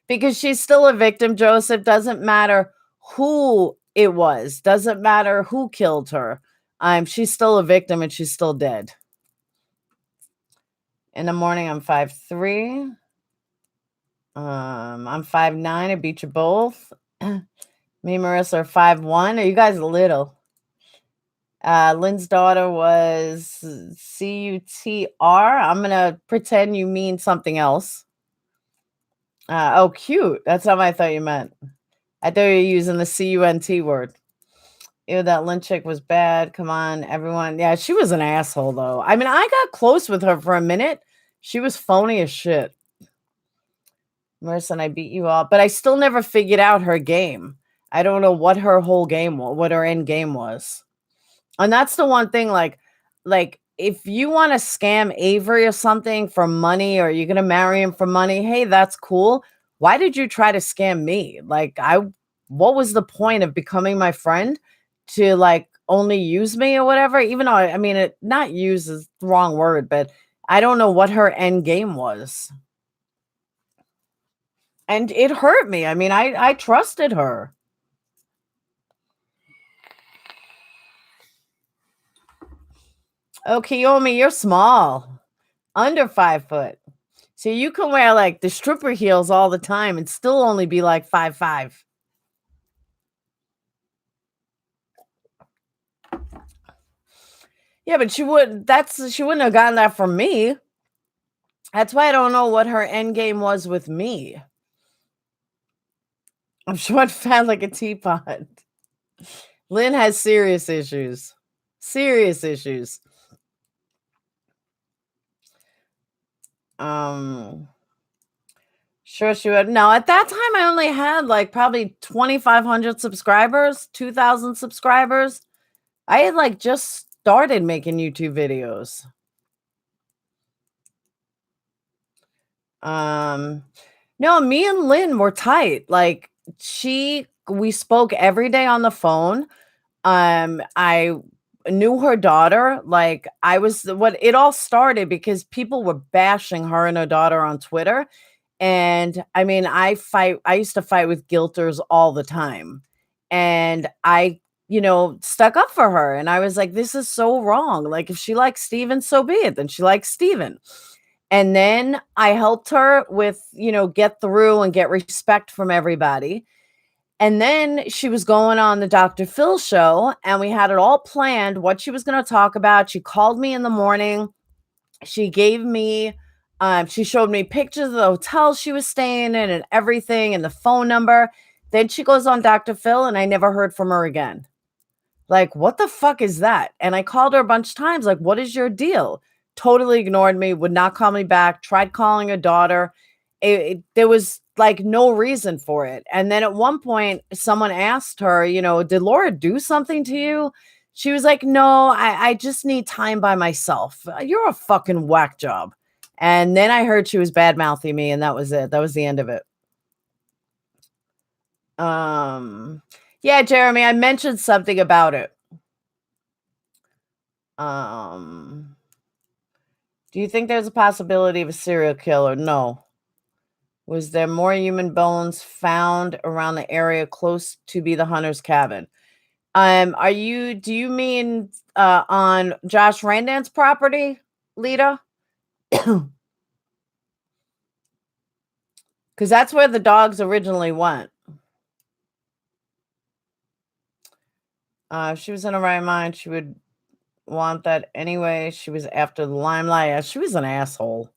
Because she's still a victim, Joseph. Doesn't matter who it was. Doesn't matter who killed her. She's still a victim and she's still dead. In the morning, I'm 5'3". I'm 5'9". I beat you both. Me and Marissa are 5'1". Are you guys little? Lynn's daughter was CUTR. I'm gonna pretend you mean something else. Oh, cute. That's not what I thought you meant. I thought you were using the CUNT word. Ew, that Lynn chick was bad. Come on, everyone. Yeah, she was an asshole, though. I mean, I got close with her for a minute. She was phony as shit. Marissa, I beat you up, but I still never figured out her game. I don't know what her whole game was, what her end game was. And that's the one thing, like if you want to scam Avery or something for money, or you're gonna marry him for money, hey, that's cool. Why did you try to scam me? Like, what was the point of becoming my friend to like only use me or whatever? Even though I mean, it not use is the wrong word, but I don't know what her end game was. And it hurt me. I mean, I trusted her. Oh, Kiyomi, you're small. Under 5 foot. So you can wear like the stripper heels all the time and still only be like 5'5". Yeah, but she wouldn't have gotten that from me. That's why I don't know what her end game was with me. I'm short fat like a teapot. Lynn has serious issues. Serious issues. Sure she would. No, at that time I only had like probably 2,500 subscribers, 2,000 subscribers. I had like just started making YouTube videos. No, me and Lynn were tight. Like we spoke every day on the phone. I knew her daughter. Like what it all started because people were bashing her and her daughter on Twitter. And I mean, I used to fight with guilters all the time. And I, stuck up for her. And I was like, this is so wrong. Like, if she likes Steven, so be it. Then she likes Steven. And then I helped her with, get through and get respect from everybody. And then she was going on the Dr. Phil show, and we had it all planned what she was going to talk about. She called me in the morning. She gave me, she showed me pictures of the hotel she was staying in and everything and the phone number. Then she goes on Dr. Phil, and I never heard from her again. Like, what the fuck is that? And I called her a bunch of times, like, what is your deal? Totally ignored me, would not call me back, tried calling her daughter. There was like no reason for it. And then at one point, someone asked her, did Laura do something to you? She was like, no, I just need time by myself. You're a fucking whack job. And then I heard she was bad mouthing me, and that was it. That was the end of it. Yeah, Jeremy, I mentioned something about it. Do you think there's a possibility of a serial killer? No. Was there more human bones found around the area close to be the hunter's cabin? Do you mean on Josh Randan's property, Lita? Because that's where the dogs originally went. If she was in her right mind, she would want that anyway. She was after the limelight. Yeah, she was an asshole.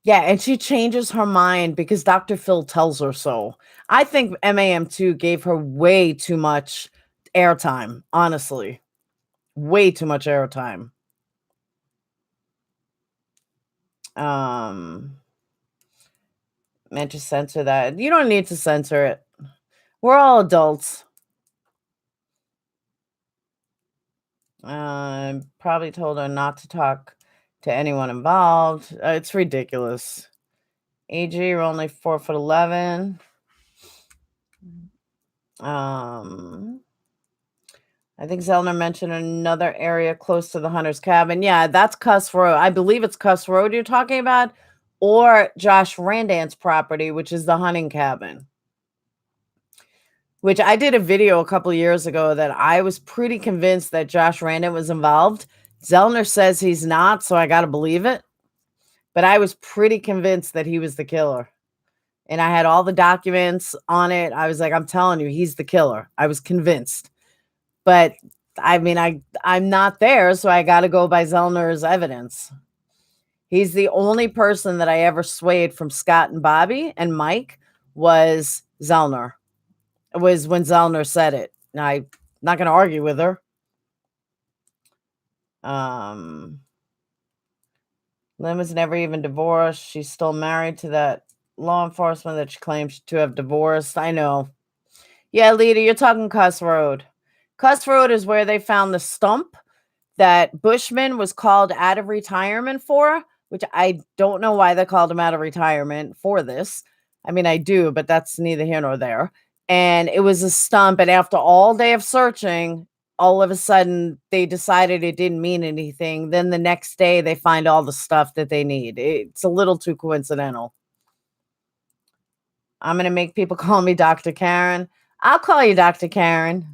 Yeah, and she changes her mind because Dr. Phil tells her so. I think MAM2 gave her way too much airtime, honestly. Way too much airtime. Meant to censor that. You don't need to censor it. We're all adults. Probably told her not to talk to anyone involved. It's ridiculous. AG, you're only 4'11". I think Zellner mentioned another area close to the hunter's cabin. Yeah, that's Cuss Road. I believe it's Cuss Road you're talking about, or Josh Randan's property, which is the hunting cabin. Which I did a video a couple of years ago that I was pretty convinced that Josh Randan was involved. Zellner says he's not, so I got to believe it. But I was pretty convinced that he was the killer. And I had all the documents on it. I was like, I'm telling you, he's the killer. I was convinced. But I mean, I'm not there, so I got to go by Zellner's evidence. He's the only person that I ever swayed from Scott and Bobby and Mike was Zellner. It was when Zellner said it. And I'm not going to argue with her. Lynn was never even divorced. She's still married to that law enforcement that she claims to have divorced. I know. Yeah, Lita, you're talking Cuss Road. Cuss Road is where they found the stump that Bushman was called out of retirement for, which I don't know why they called him out of retirement for this. I mean, I do, but that's neither here nor there. And it was a stump. And after all day of searching, all of a sudden they decided it didn't mean anything. Then the next day they find all the stuff that they need. It's a little too coincidental. I'm going to make people call me Dr. Karen. I'll call you Dr. Karen.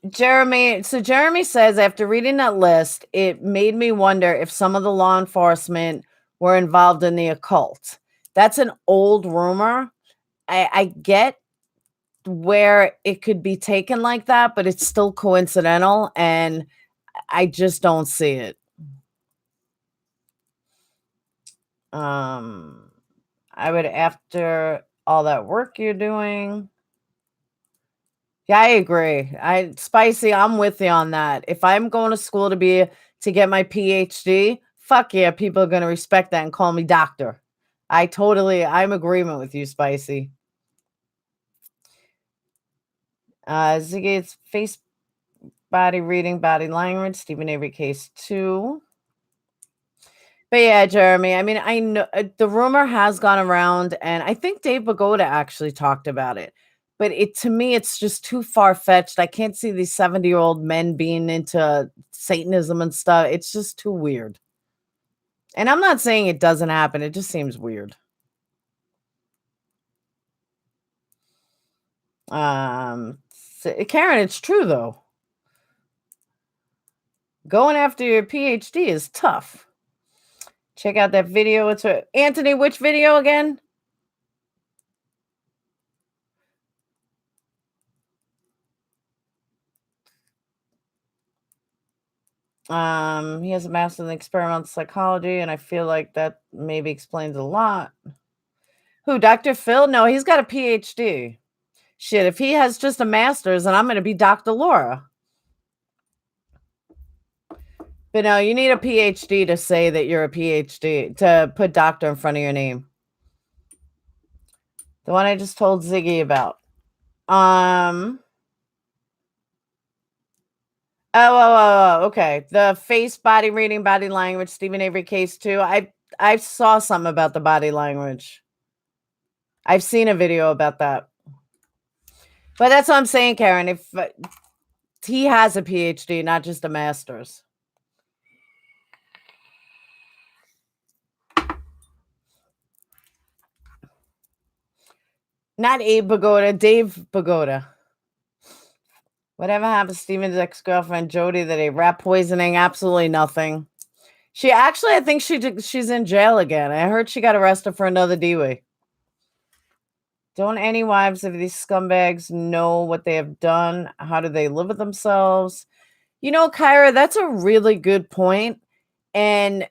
Jeremy, so Jeremy says, after reading that list, it made me wonder if some of the law enforcement were involved in the occult. That's an old rumor. I get where it could be taken like that, but it's still coincidental, and I just don't see it. I would, after all that work you're doing. Yeah, I agree. Spicy, I'm with you on that. If I'm going to school to get my PhD, fuck yeah, people are going to respect that and call me doctor. I'm agreement with you, Spicy. Ziggy's face body reading, body language, Stephen Avery case 2. But yeah, Jeremy, I mean, I know the rumor has gone around, and I think Dave Bagoda actually talked about it. But to me, it's just too far-fetched. I can't see these 70-year-old men being into Satanism and stuff. It's just too weird. And I'm not saying it doesn't happen. It just seems weird. Karen, it's true though. Going after your PhD is tough. Check out that video. Anthony, which video again? He has a master's in experimental psychology, and I feel like that maybe explains a lot. Who, Dr. Phil? No, he's got a PhD. Shit, if he has just a master's, then I'm going to be Dr. Laura. But no, you need a PhD to say that you're a PhD, to put doctor in front of your name. The one I just told Ziggy about. Okay. The face, body reading, body language, Stephen Avery case 2. I saw something about the body language. I've seen a video about that. But that's what I'm saying, Karen. If he has a PhD, not just a master's. Not Abe Bagoda, Dave Bagoda. Whatever happened to Steven's ex-girlfriend, Jody, that ate rat poisoning? Absolutely nothing. She actually, I think she's in jail again. I heard she got arrested for another DUI. Don't any wives of these scumbags know what they have done? How do they live with themselves? You know, Kyra, that's a really good point. And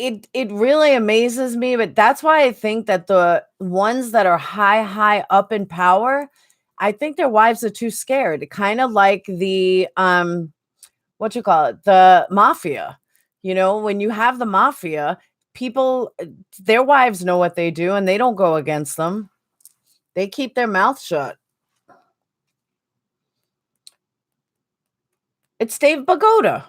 it really amazes me, but that's why I think that the ones that are high up in power, I think their wives are too scared. Kind of like the what you call it, the mafia. You know, when you have the mafia, people, their wives know what they do and they don't go against them. They keep their mouth shut. It's Dave Bagoda.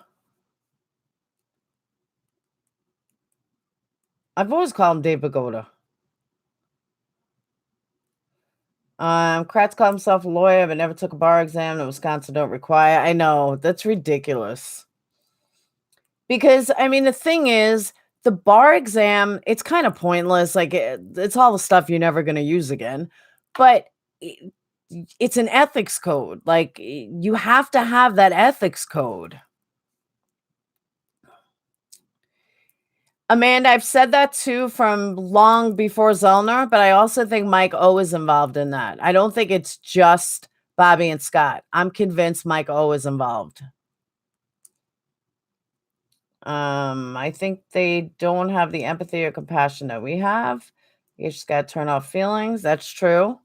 I've always called him Dave Bagoda. Kratz called himself a lawyer, but never took a bar exam that Wisconsin don't require. I know, that's ridiculous. Because, I mean, the thing is, the bar exam, it's kind of pointless. Like, it's all the stuff you're never going to use again. But it's an ethics code. Like, you have to have that ethics code. Amanda, I've said that too from long before Zellner, but I also think Mike O is involved in that. I don't think it's just Bobby and Scott. I'm convinced Mike O is involved. I think they don't have the empathy or compassion that we have. You just got to turn off feelings. That's true.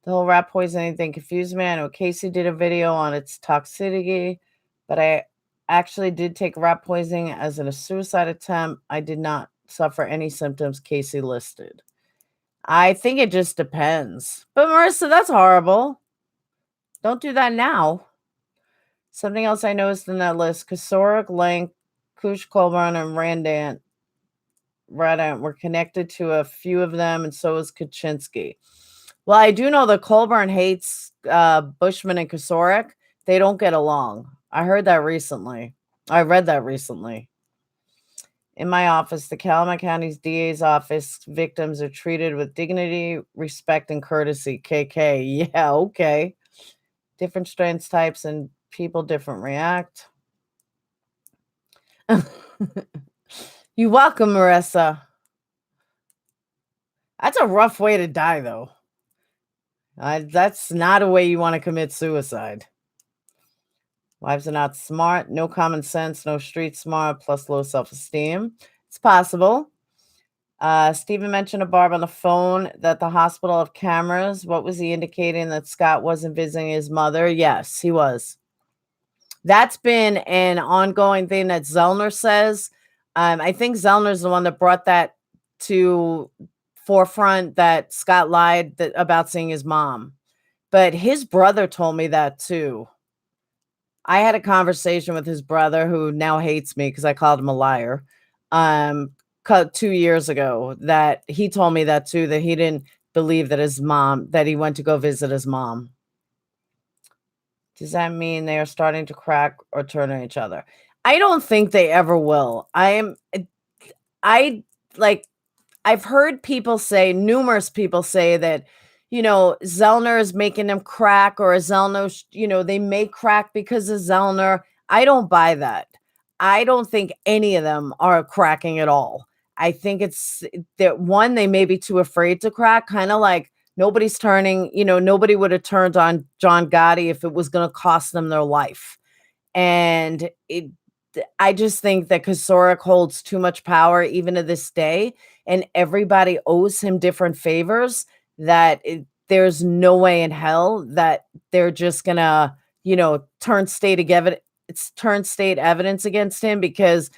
The whole rat poisoning thing confused me. I know Casey did a video on its toxicity, but I actually did take rat poisoning as a suicide attempt. I did not suffer any symptoms Casey listed. I think it just depends. But Marissa, that's horrible. Don't do that now. Something else I noticed in that list: Kasorik, Lank, Kush Colburn, and Radant were connected to a few of them, and so is Kaczynski. Well, I do know that Colburn hates Bushman and Kasorik. They don't get along. I heard that recently. I read that recently. In my office, the Calumet County's DA's office, victims are treated with dignity, respect, and courtesy. KK. Yeah, okay. Different strengths, types, and people different react. You're welcome, Marissa. That's a rough way to die, though. That's not a way you want to commit suicide. Wives are not smart, no common sense, no street smart, plus low self-esteem. It's possible. Stephen mentioned to Barb on the phone that the hospital have cameras. What was he indicating, that Scott wasn't visiting his mother? Yes, he was. That's been an ongoing thing that Zellner says. I think Zellner's the one that brought that to forefront, that Scott lied about seeing his mom. But his brother told me that too. I had a conversation with his brother, who now hates me because I called him a liar, 2 years ago, that he told me that too, that he didn't believe that he went to go visit his mom. Does that mean they are starting to crack or turn on each other? I don't think they ever will. I've heard people say, numerous people say that, Zellner is making them crack, or Zellner, they may crack because of Zellner. I don't buy that. I don't think any of them are cracking at all. I think it's that, one, they may be too afraid to crack, kind of like nobody would have turned on John Gotti if it was going to cost them their life. And I just think that Kasorik holds too much power even to this day, and everybody owes him different favors, that there's no way in hell that they're just gonna, turn state evidence against him, because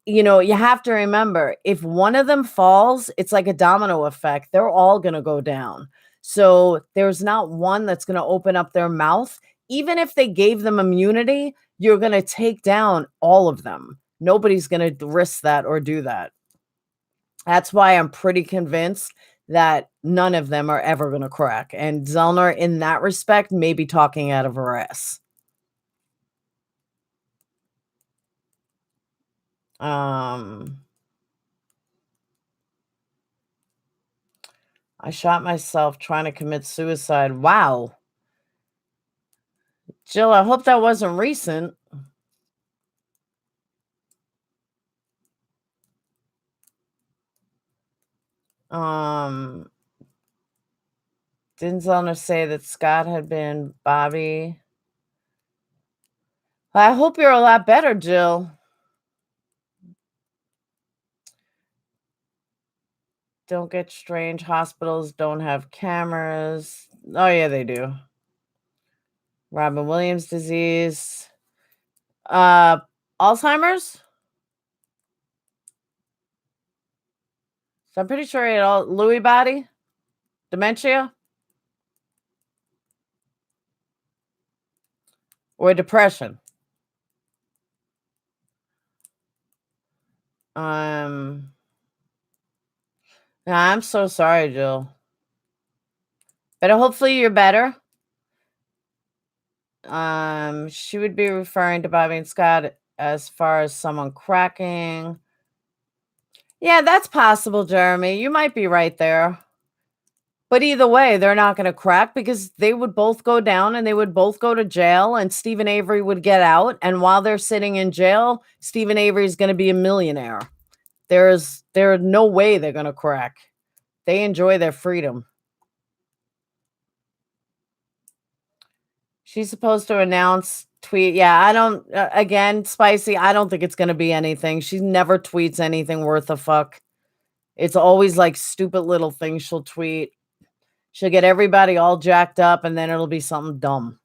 you have to remember, if one of them falls, it's like a domino effect. They're all going to go down. So there's not one that's going to open up their mouth. Even if they gave them immunity, you're going to take down all of them. Nobody's going to risk that or do that. That's why I'm pretty convinced that none of them are ever going to crack. And Zellner, in that respect, may be talking out of her ass. I shot myself trying to commit suicide. Wow. Jill, I hope that wasn't recent. Didn't Zellner say that Scott had been Bobby? I hope you're a lot better, Jill. Don't get strange. Hospitals don't have cameras. Oh, yeah, they do. Robin Williams disease. Alzheimer's? So I'm pretty sure he had Lewy body. Dementia? Or depression? I'm so sorry, Jill. But hopefully you're better. She would be referring to Bobby and Scott as far as someone cracking. Yeah, that's possible, Jeremy. You might be right there. But either way, they're not going to crack, because they would both go down and they would both go to jail, and Stephen Avery would get out. And while they're sitting in jail, Stephen Avery is going to be a millionaire. There's no way they're gonna crack. They enjoy their freedom. She's supposed to announce tweet. Yeah, I don't again, spicy. I don't think it's gonna be anything. She never tweets anything worth a fuck. It's always like stupid little things she'll tweet. She'll get everybody all jacked up and then it'll be something dumb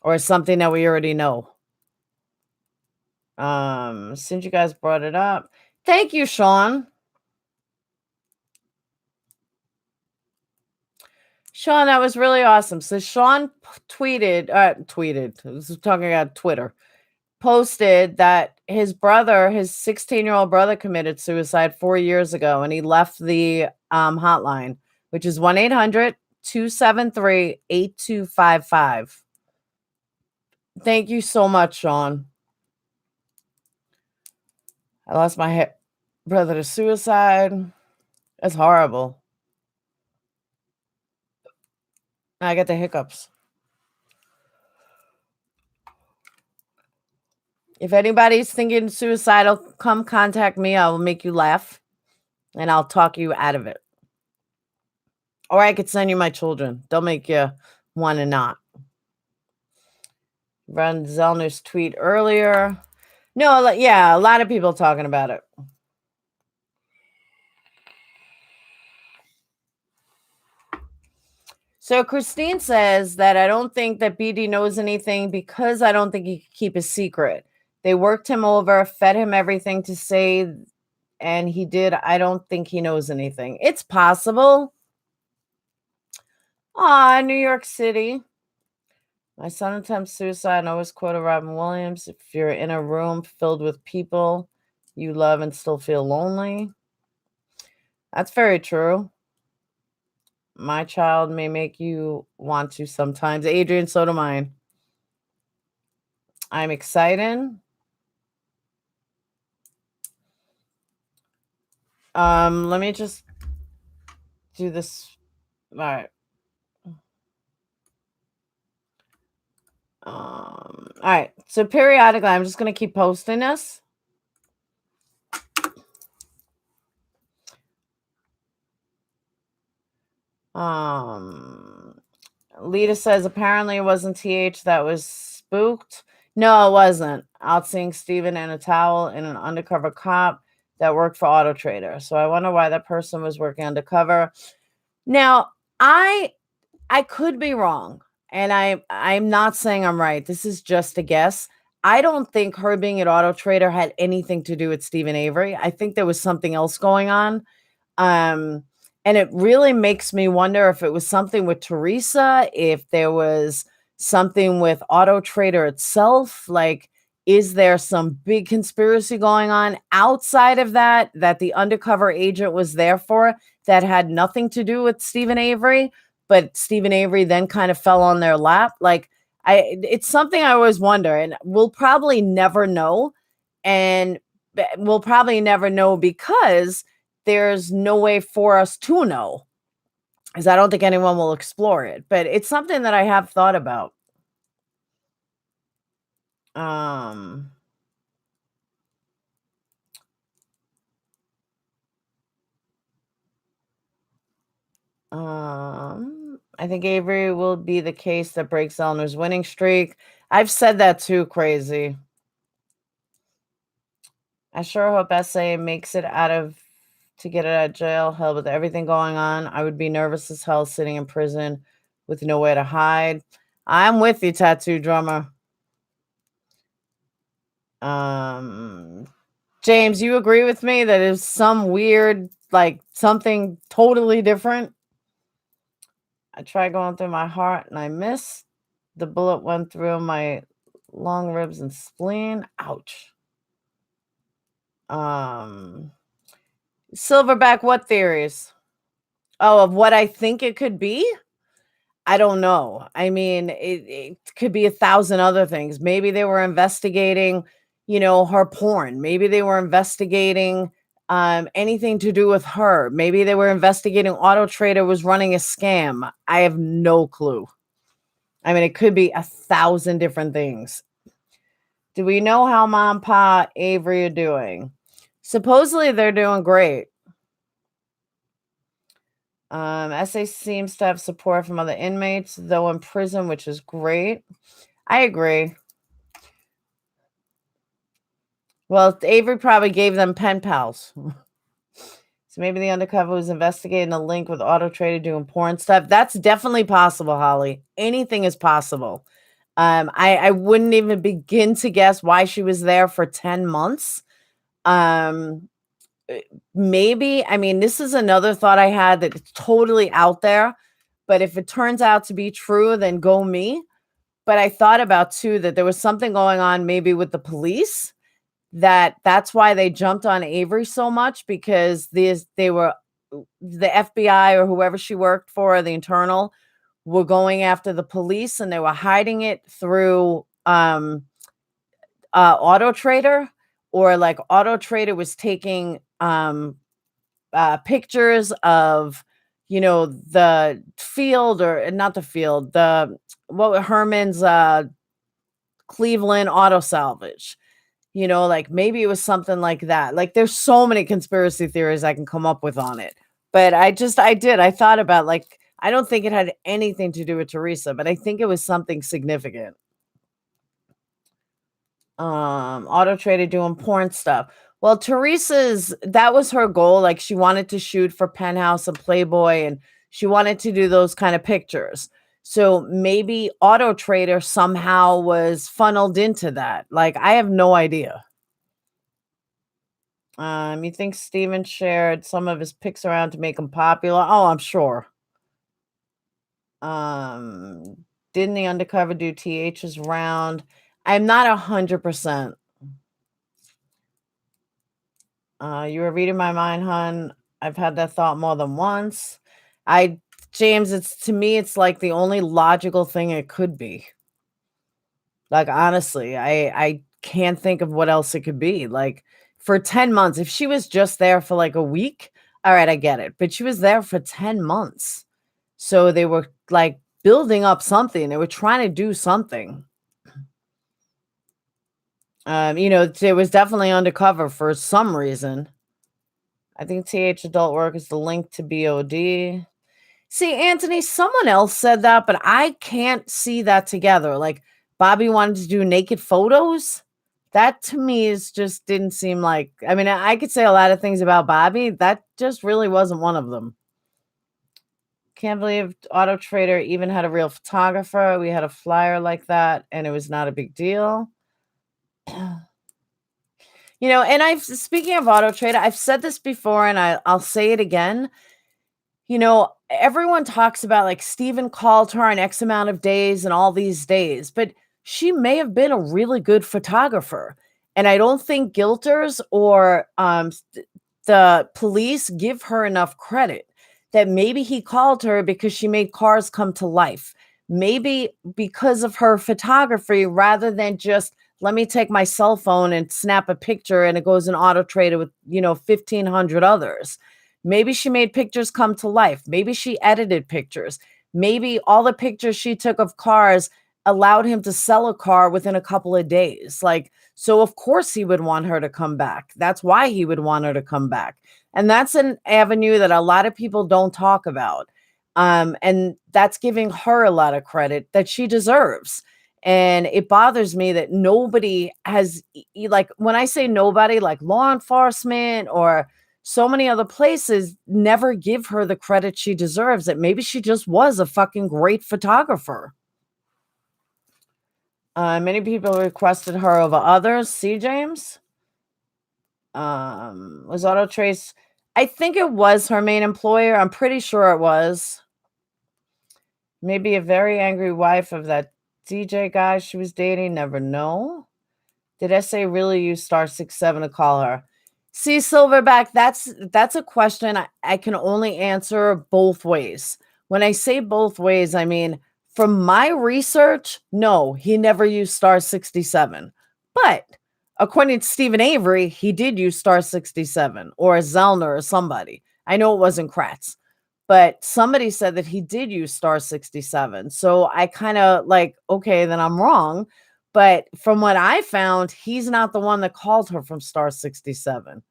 or something that we already know. Since you guys brought it up, thank you, Sean. Sean, that was really awesome. So Sean tweeted, was talking about Twitter, posted that his brother, his 16-year-old brother, committed suicide 4 years ago, and he left the hotline, which is 1-800-273-8255. Thank you so much, Sean. I lost my brother to suicide. That's horrible. I get the hiccups. If anybody's thinking suicidal, come contact me. I will make you laugh and I'll talk you out of it. Or I could send you my children. They'll make you want to not. Run Zellner's tweet earlier. No, yeah, a lot of people talking about it. So Christine says that I don't think that BD knows anything because I don't think he could keep a secret. They worked him over, fed him everything to say, and he did. I don't think he knows anything. It's possible. New York City. My son attempts suicide and always quoted Robin Williams. If you're in a room filled with people you love and still feel lonely. That's very true. My child may make you want to sometimes. Adrian, so do mine. I'm excited. Let me just do this. All right. All right. So periodically, I'm just going to keep posting this. Lita says apparently it wasn't TH that was spooked. No, it wasn't. Out seeing Steven in a towel in an undercover cop that worked for Auto Trader. So I wonder why that person was working undercover. Now, I could be wrong, and I'm not saying I'm right. This is just a guess. I don't think her being at Auto Trader had anything to do with Stephen Avery. I think there was something else going on. And it really makes me wonder if it was something with Teresa, if there was something with Auto Trader itself. Like, is there some big conspiracy going on outside of that the undercover agent was there for that had nothing to do with Stephen Avery, but Stephen Avery then kind of fell on their lap? Like, it's something I always wonder, and we'll probably never know. And we'll probably never know because there's no way for us to know, because I don't think anyone will explore it. But it's something that I have thought about. I think Avery will be the case that breaks Elner's winning streak. I've said that too, Crazy. I sure hope SA makes it to get out of jail. Hell, with everything going on, I would be nervous as hell sitting in prison with nowhere to hide. I'm with you, Tattoo Drummer. James, you agree with me that it's some weird, like something totally different? I tried going through my heart and I missed. The bullet went through my long ribs and spleen. Ouch. Silverback, what theories? Oh, of what I think it could be? I don't know. I mean, it could be 1,000 other things. Maybe they were investigating, her porn. Maybe they were investigating anything to do with her. Maybe they were investigating Auto Trader was running a scam. I have no clue. I mean, it could be 1,000 different things. Do we know how Mom, Pa, Avery are doing? Supposedly they're doing great. SA seems to have support from other inmates, though in prison, which is great. I agree. Well, Avery probably gave them pen pals. So maybe the undercover was investigating a link with Auto Trader doing porn stuff. That's definitely possible, Holly. Anything is possible. I wouldn't even begin to guess why she was there for 10 months. Um, Maybe, I mean, this is another thought I had that it's totally out there, but if it turns out to be true, then go me. But I thought about too that there was something going on maybe with the police that's why they jumped on Avery so much because they were the FBI or whoever she worked for, the internal, were going after the police and they were hiding it through Auto Trader, or like Auto Trader was taking pictures of, the field, or not the field, the what Herman's Cleveland Auto Salvage. Like maybe it was something like that. Like there's so many conspiracy theories I can come up with on it. But I thought about, like, I don't think it had anything to do with Teresa, but I think it was something significant. Auto Trader doing porn stuff. Well, that was her goal. Like she wanted to shoot for Penthouse and Playboy, and she wanted to do those kind of pictures. So maybe Auto Trader somehow was funneled into that. Like I have no idea. You think Steven shared some of his pics around to make him popular? Oh, I'm sure. Didn't the undercover do TH's round? I'm not 100%. You were reading my mind, hun. I've had that thought more than once. James, to me, it's like the only logical thing it could be. Like, honestly, I can't think of what else it could be. Like, for 10 months, if she was just there for like a week, all right, I get it. But she was there for 10 months. So they were like building up something. They were trying to do something. It was definitely undercover for some reason. I think TH adult work is the link to BOD. See, Anthony, someone else said that, but I can't see that together. Like Bobby wanted to do naked photos. That to me didn't seem like, I mean, I could say a lot of things about Bobby. That just really wasn't one of them. Can't believe Auto Trader even had a real photographer. We had a flyer like that, and it was not a big deal. And speaking of Auto Trader, I've said this before and I'll say it again. Everyone talks about like Steven called her on X amount of days and all these days, but she may have been a really good photographer. And I don't think guilters or the police give her enough credit that maybe he called her because she made cars come to life. Maybe because of her photography, rather than just let me take my cell phone and snap a picture and it goes in Auto Trader with, 1,500 others. Maybe she made pictures come to life. Maybe she edited pictures. Maybe all the pictures she took of cars allowed him to sell a car within a couple of days. Like, so of course he would want her to come back. That's why he would want her to come back. And that's an avenue that a lot of people don't talk about. And that's giving her a lot of credit that she deserves. And it bothers me that nobody has, like, when I say nobody, like law enforcement or so many other places, never give her the credit she deserves, that maybe she just was a fucking great photographer. Many people requested her over others. See, James? Was Auto Trace? I think it was her main employer. I'm pretty sure it was. Maybe a very angry wife of that DJ guy she was dating. Never know. Did SA really use *67 to call her? See, Silverback, that's a question I can only answer both ways. When I say both ways, I mean, from my research, no, he never used *67. But according to Stephen Avery, he did use *67, or Zellner or somebody. I know it wasn't Kratz, but somebody said that he did use *67. So I kind of like, okay, then I'm wrong. But from what I found, he's not the one that called her from *67.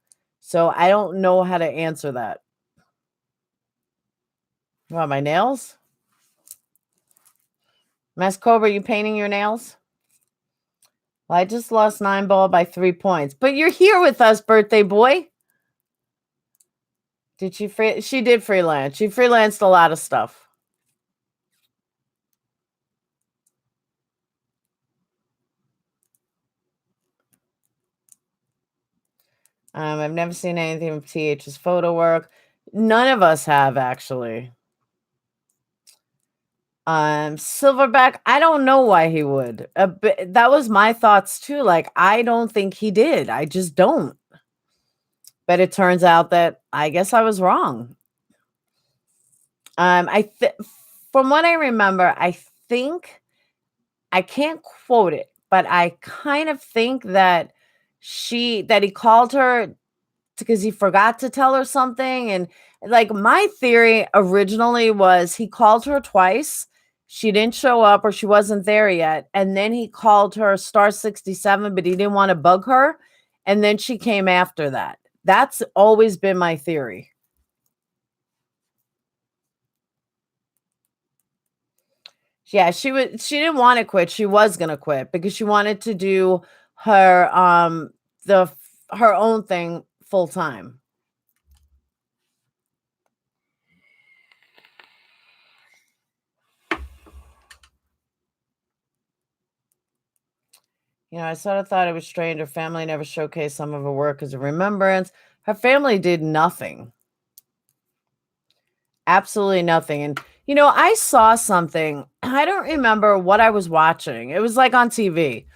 So I don't know how to answer that. What, my nails? Mass Cobra, you painting your nails? Well, I just lost 9 ball by 3 points. But you're here with us, birthday boy. Did she she did freelance. She freelanced a lot of stuff. I've never seen anything of TH's photo work. None of us have, actually. Silverback, I don't know why he would. But that was my thoughts too. Like, I don't think he did. I just don't. But it turns out that I guess I was wrong. From what I remember, I think I can't quote it, but I kind of think that he called her because he forgot to tell her something. And like, my theory originally was he called her twice. She didn't show up or she wasn't there yet. And then he called her star 67, but he didn't want to bug her. And then she came after that. That's always been my theory. Yeah, she didn't want to quit. She was going to quit because she wanted to do her her own thing full time. I sort of thought it was strange. Her family never showcased some of her work as a remembrance. Her family did nothing. Absolutely nothing. And, I saw something. I don't remember what I was watching. It was like on TV,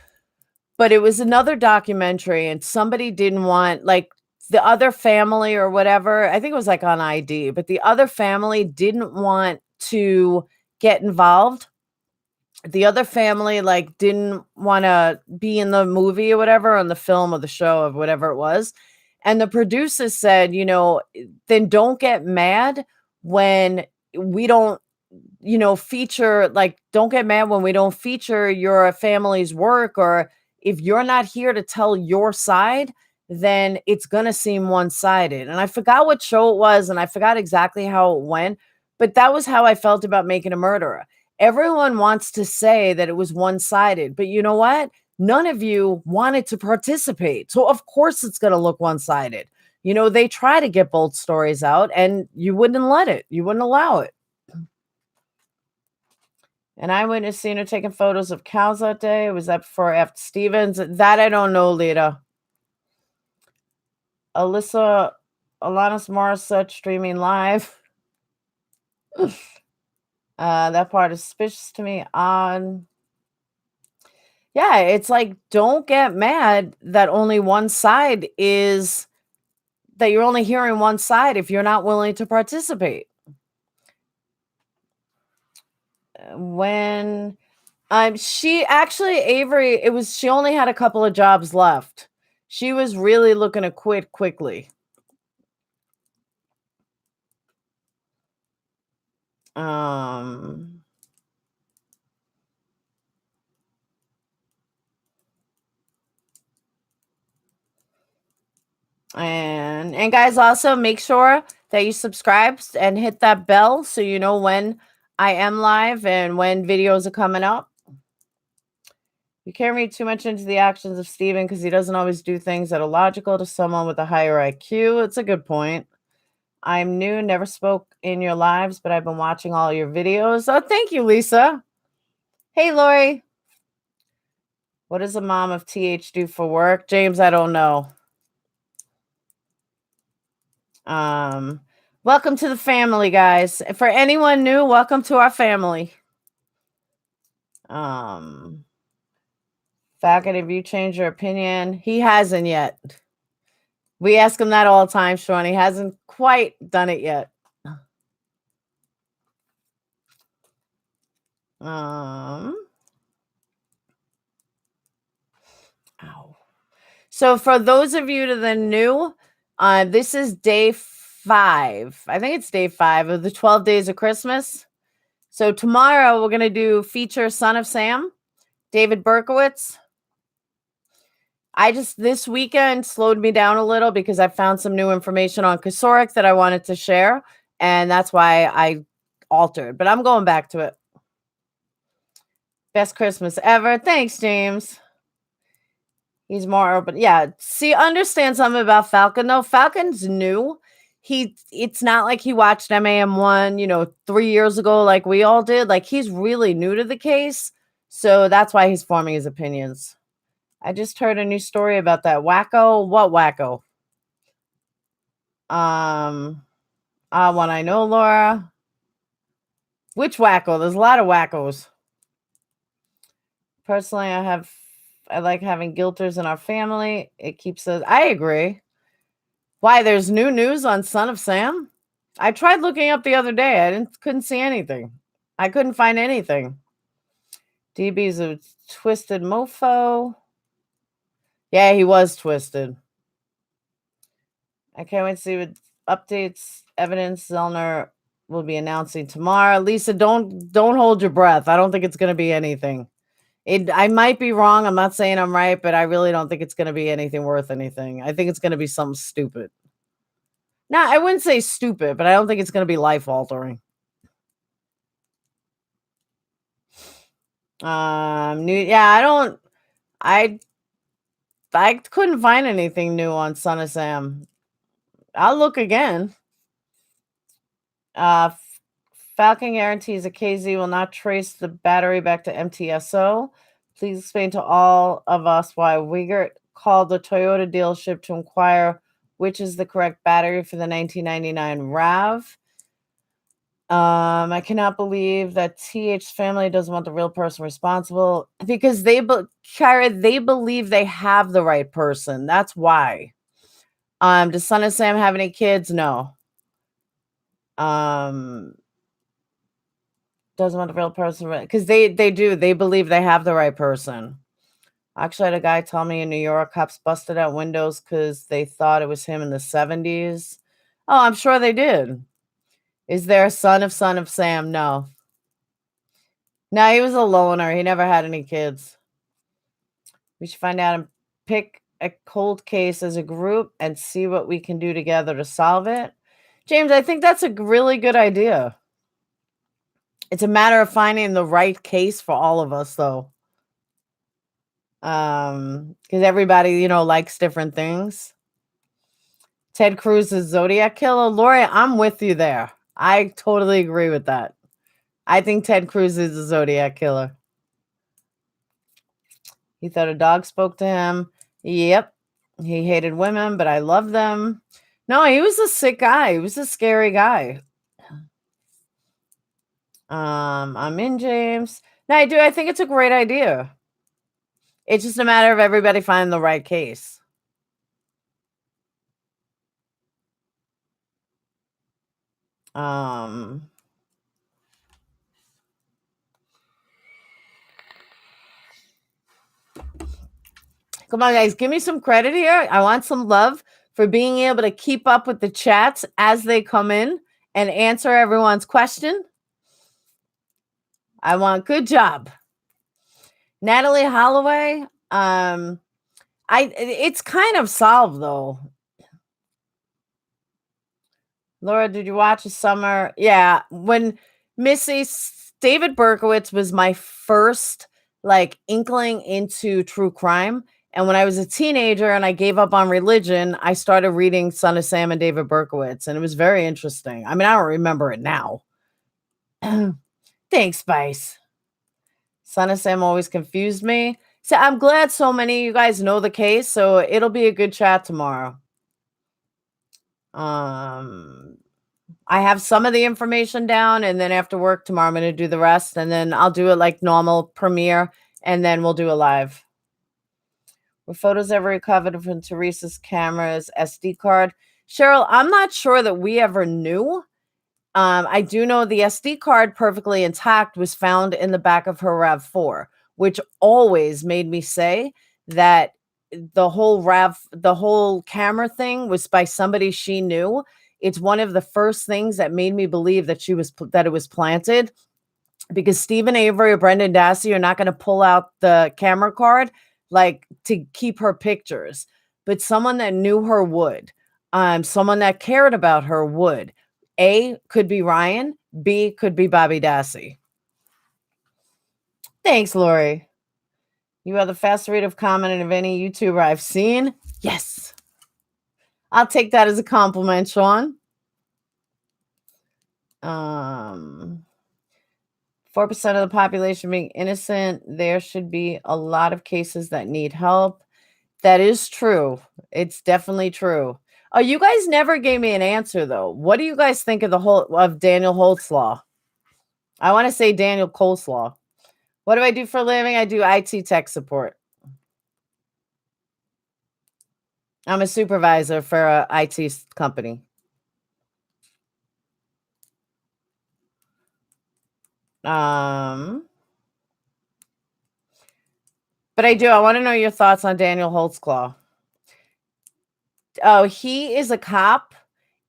but it was another documentary, and somebody didn't want, like, the other family or whatever. I think it was like on ID, but the other family didn't want to get involved. The other family, like, didn't wanna be in the movie or whatever, on the film or the show of whatever it was, and the producers said, "Then don't get mad when we don't, feature, like, don't get mad when we don't feature your family's work, or if you're not here to tell your side, then it's gonna seem one-sided." And I forgot what show it was, and I forgot exactly how it went, but that was how I felt about Making a Murderer. Everyone wants to say that it was one-sided, but you know what? None of you wanted to participate. So of course it's going to look one-sided. They try to get both stories out and you wouldn't let it. You wouldn't allow it. And eyewitness seen her taking photos of cows that day. Was that before or after Stevens? That I don't know, Lita. Alanis Morissette streaming live. That part is suspicious to me. Yeah, it's like, don't get mad that you're only hearing one side if you're not willing to participate. When she actually, Avery, she only had a couple of jobs left. She was really looking to quit quickly. And guys, also make sure that you subscribe and hit that bell so you know when I am live and when videos are coming up. You can't read too much into the actions of Steven because he doesn't always do things that are logical to someone with a higher IQ. It's a good point. I'm new, never spoke in your lives, but I've been watching all your videos. Oh, thank you, Lisa. Hey, Lori. What does a mom of TH do for work? James, I don't know. Welcome to the family, guys. For anyone new, welcome to our family. Falcon, have you changed your opinion? He hasn't yet. We ask him that all the time, Sean. He hasn't quite done it yet. Ow. So for those of you that are new, this is day 5. I think it's day 5 of the 12 days of Christmas. So tomorrow we're going to do feature Son of Sam, David Berkowitz. This weekend slowed me down a little because I found some new information on Kasorik that I wanted to share, and that's why I altered, but I'm going back to it. Best Christmas ever. Thanks, James. He's more open. Yeah. See, understand something about Falcon though. Falcon's new. It's not like he watched MAM1, 3 years ago, like we all did. Like he's really new to the case. So that's why he's forming his opinions. I just heard a new story about that wacko. What wacko? One I know, Laura. Which wacko? There's a lot of wackos. Personally, I like having guilters in our family. It keeps us. I agree. Why? There's new news on Son of Sam? I tried looking up the other day. Couldn't see anything. I couldn't find anything. DB's a twisted mofo. Yeah, he was twisted. I can't wait to see what updates, evidence Zellner will be announcing tomorrow. Lisa, don't hold your breath. I don't think it's going to be anything. I might be wrong. I'm not saying I'm right, but I really don't think it's going to be anything worth anything. I think it's going to be something stupid. No, I wouldn't say stupid, but I don't think it's going to be life altering. I couldn't find anything new on Son of Sam. I'll look again. Falcon guarantees a KZ will not trace the battery back to MTSO. Please explain to all of us why Wiegert called the Toyota dealership to inquire which is the correct battery for the 1999 RAV. I cannot believe that TH's family doesn't want the real person responsible because Kara, they believe they have the right person. That's why. Does Son of Sam have any kids? No. Doesn't want the real person because they do. They believe they have the right person. Actually, I had a guy tell me in New York, cops busted out windows because they thought it was him in the 70s. Oh, I'm sure they did. Is there a son of Sam? No. No, he was a loner. He never had any kids. We should find out and pick a cold case as a group and see what we can do together to solve it. James, I think that's a really good idea. It's a matter of finding the right case for all of us, though. Because everybody, likes different things. Ted Cruz is Zodiac killer. Lori, I'm with you there. I totally agree with that. I think Ted Cruz is a Zodiac killer. He thought a dog spoke to him. Yep. He hated women, but I love them. No, he was a sick guy. He was a scary guy. I'm in, James. No, I do. I think it's a great idea. It's just a matter of everybody finding the right case. Come on, guys, give me some credit here. I want some love for being able to keep up with the chats as they come in and answer everyone's question. I want good job. Natalie Holloway, it's kind of solved though. Laura, did you watch a summer? Yeah, when David Berkowitz was my first inkling into true crime. And when I was a teenager and I gave up on religion, I started reading Son of Sam and David Berkowitz, and it was very interesting. I mean, I don't remember it now. Thanks, Spice. Son of Sam always confused me. So I'm glad so many of you guys know the case, so it'll be a good chat tomorrow. I have some of the information down, and then after work tomorrow, I'm going to do the rest, and then I'll do it like normal premiere, and then we'll do a live. Were photos ever recovered from Teresa's camera's SD card? Cheryl, I'm not sure that we ever knew. I do know the SD card, perfectly intact, was found in the back of her RAV4, which always made me say that the whole camera thing was by somebody she knew. It's one of the first things that made me believe that it was planted, because Stephen Avery or Brendan Dassey are not going to pull out the camera card like to keep her pictures, but someone that knew her would. Someone that cared about her would. A could be Ryan, B could be Bobby Dassey. Thanks, Lori. You are the fastest rate of commenting of any YouTuber I've seen. Yes. I'll take that as a compliment, Sean. 4% of the population being innocent. There should be a lot of cases that need help. That is true. It's definitely true. Oh, you guys never gave me an answer though. What do you guys think of Daniel Holtzlaw? I want to say Daniel Coleslaw. What do I do for a living? I do IT tech support. I'm a supervisor for a IT company. But I do. I want to know your thoughts on Daniel Holtzclaw. Oh, he is a cop,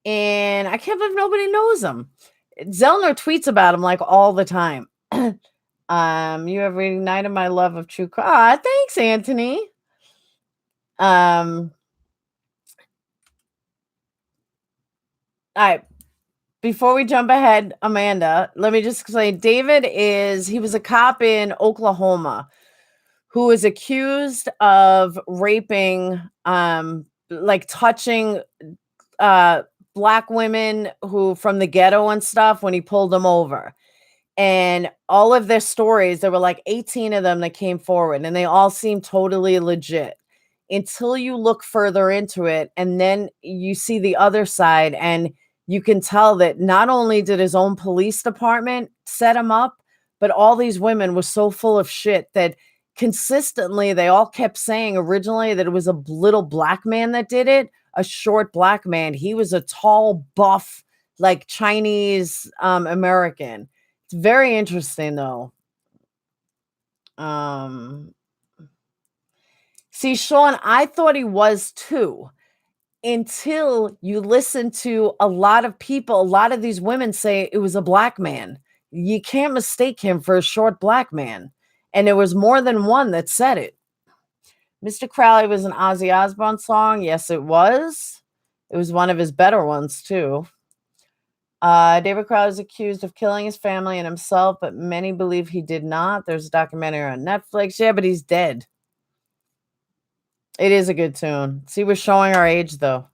and I can't believe nobody knows him. Zellner tweets about him like all the time. You have reignited my love of true crime. Ah, thanks, Anthony. All right. Before we jump ahead, Amanda, let me just explain. He was a cop in Oklahoma who was accused of raping, like touching black women who from the ghetto and stuff when he pulled them over. And all of their stories, there were like 18 of them that came forward, and they all seemed totally legit until you look further into it. And then you see the other side, and you can tell that not only did his own police department set him up, but all these women were so full of shit that consistently they all kept saying originally that it was a little black man that did it, a short black man. He was a tall, buff, like Chinese American. It's very interesting though. See, Sean, I thought he was too until you listen to a lot of people, a lot of these women say it was a black man. You can't mistake him for a short black man. And there was more than one that said it. Mr. Crowley was an Ozzy Osbourne song. Yes, it was. It was one of his better ones too. David Crowley is accused of killing his family and himself, but many believe he did not. There's a documentary on Netflix. Yeah, but he's dead. It is a good tune. See, we're showing our age, though.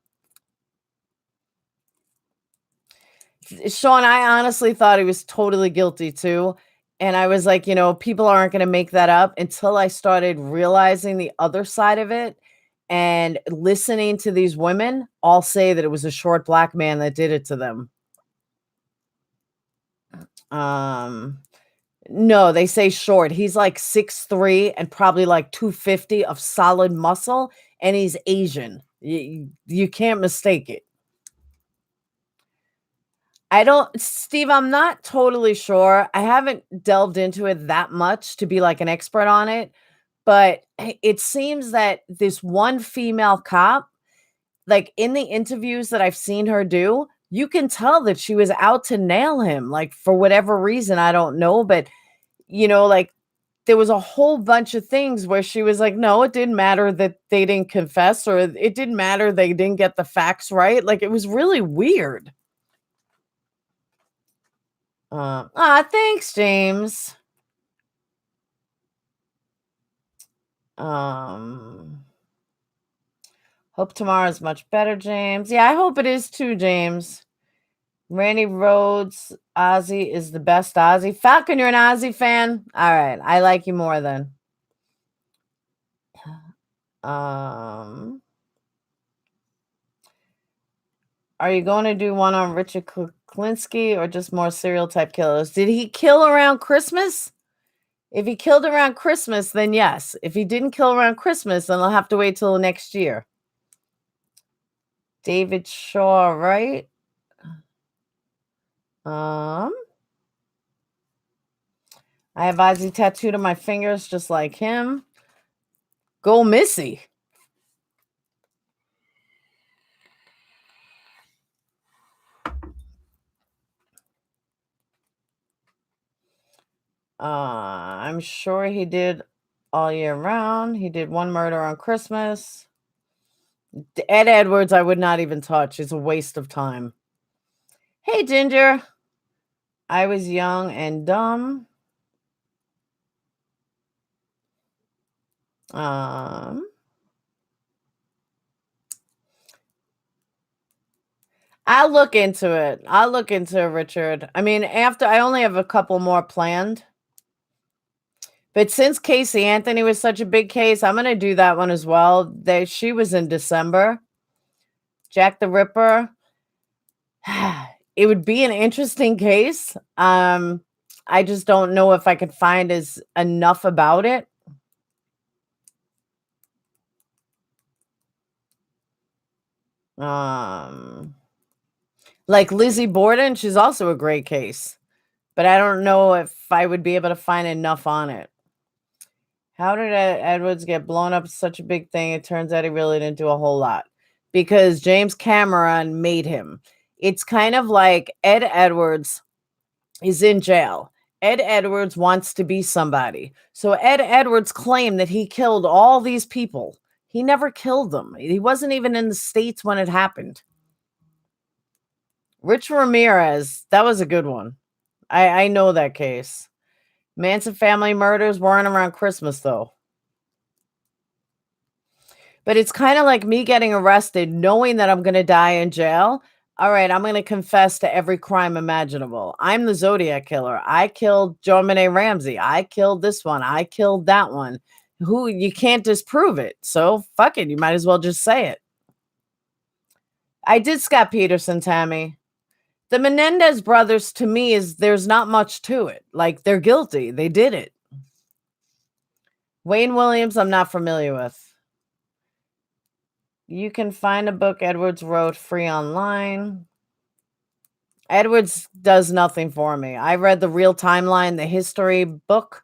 Sean, I honestly thought he was totally guilty, too. And I was like, people aren't going to make that up until I started realizing the other side of it and listening to these women all say that it was a short black man that did it to them. No, they say short. He's like 6'3" and probably like 250 of solid muscle, and he's Asian. You can't mistake it. Steve, I'm not totally sure. I haven't delved into it that much to be like an expert on it, but it seems that this one female cop, like in the interviews that I've seen her do, you can tell that she was out to nail him, like for whatever reason, I don't know, but like there was a whole bunch of things where she was like, no, it didn't matter that they didn't confess, or it didn't matter they didn't get the facts right. Like it was really weird. Thanks, James. Hope tomorrow is much better, James. Yeah, I hope it is too, James. Randy Rhodes, Ozzy is the best Ozzy. Falcon, you're an Ozzy fan? All right, I like you more then. Are you going to do one on Richard Klinsky or just more serial type killers? Did he kill around Christmas? If he killed around Christmas, then yes. If he didn't kill around Christmas, then I'll have to wait till next year. David Shaw, right? I have Ozzy tattooed on my fingers just like him. Go Missy. I'm sure he did all year round. He did one murder on Christmas. Ed Edwards, I would not even touch. It's a waste of time. Hey, Ginger. I was young and dumb. I'll look into it. I'll look into it, Richard. I mean, after I only have a couple more planned. But since Casey Anthony was such a big case, I'm going to do that one as well. She was in December. Jack the Ripper. It would be an interesting case. I just don't know if I could find enough about it. Like Lizzie Borden, she's also a great case, but I don't know if I would be able to find enough on it. How did Edwards get blown up such a big thing? It turns out he really didn't do a whole lot because James Cameron made him. It's kind of like Ed Edwards is in jail. Ed Edwards wants to be somebody. So Ed Edwards claimed that he killed all these people. He never killed them. He wasn't even in the States when it happened. Rich Ramirez, that was a good one. I know that case. Manson family murders weren't around Christmas, though. But it's kind of like me getting arrested, knowing that I'm going to die in jail. All right, I'm going to confess to every crime imaginable. I'm the Zodiac killer. I killed JonBenet Ramsey. I killed this one. I killed that one. Who you can't disprove it. So fuck it. You might as well just say it. I did Scott Peterson, Tammy. The Menendez brothers, to me, there's not much to it. Like, they're guilty. They did it. Wayne Williams, I'm not familiar with. You can find a book Edwards wrote free online. Edwards does nothing for me. I read the Real Timeline, the history book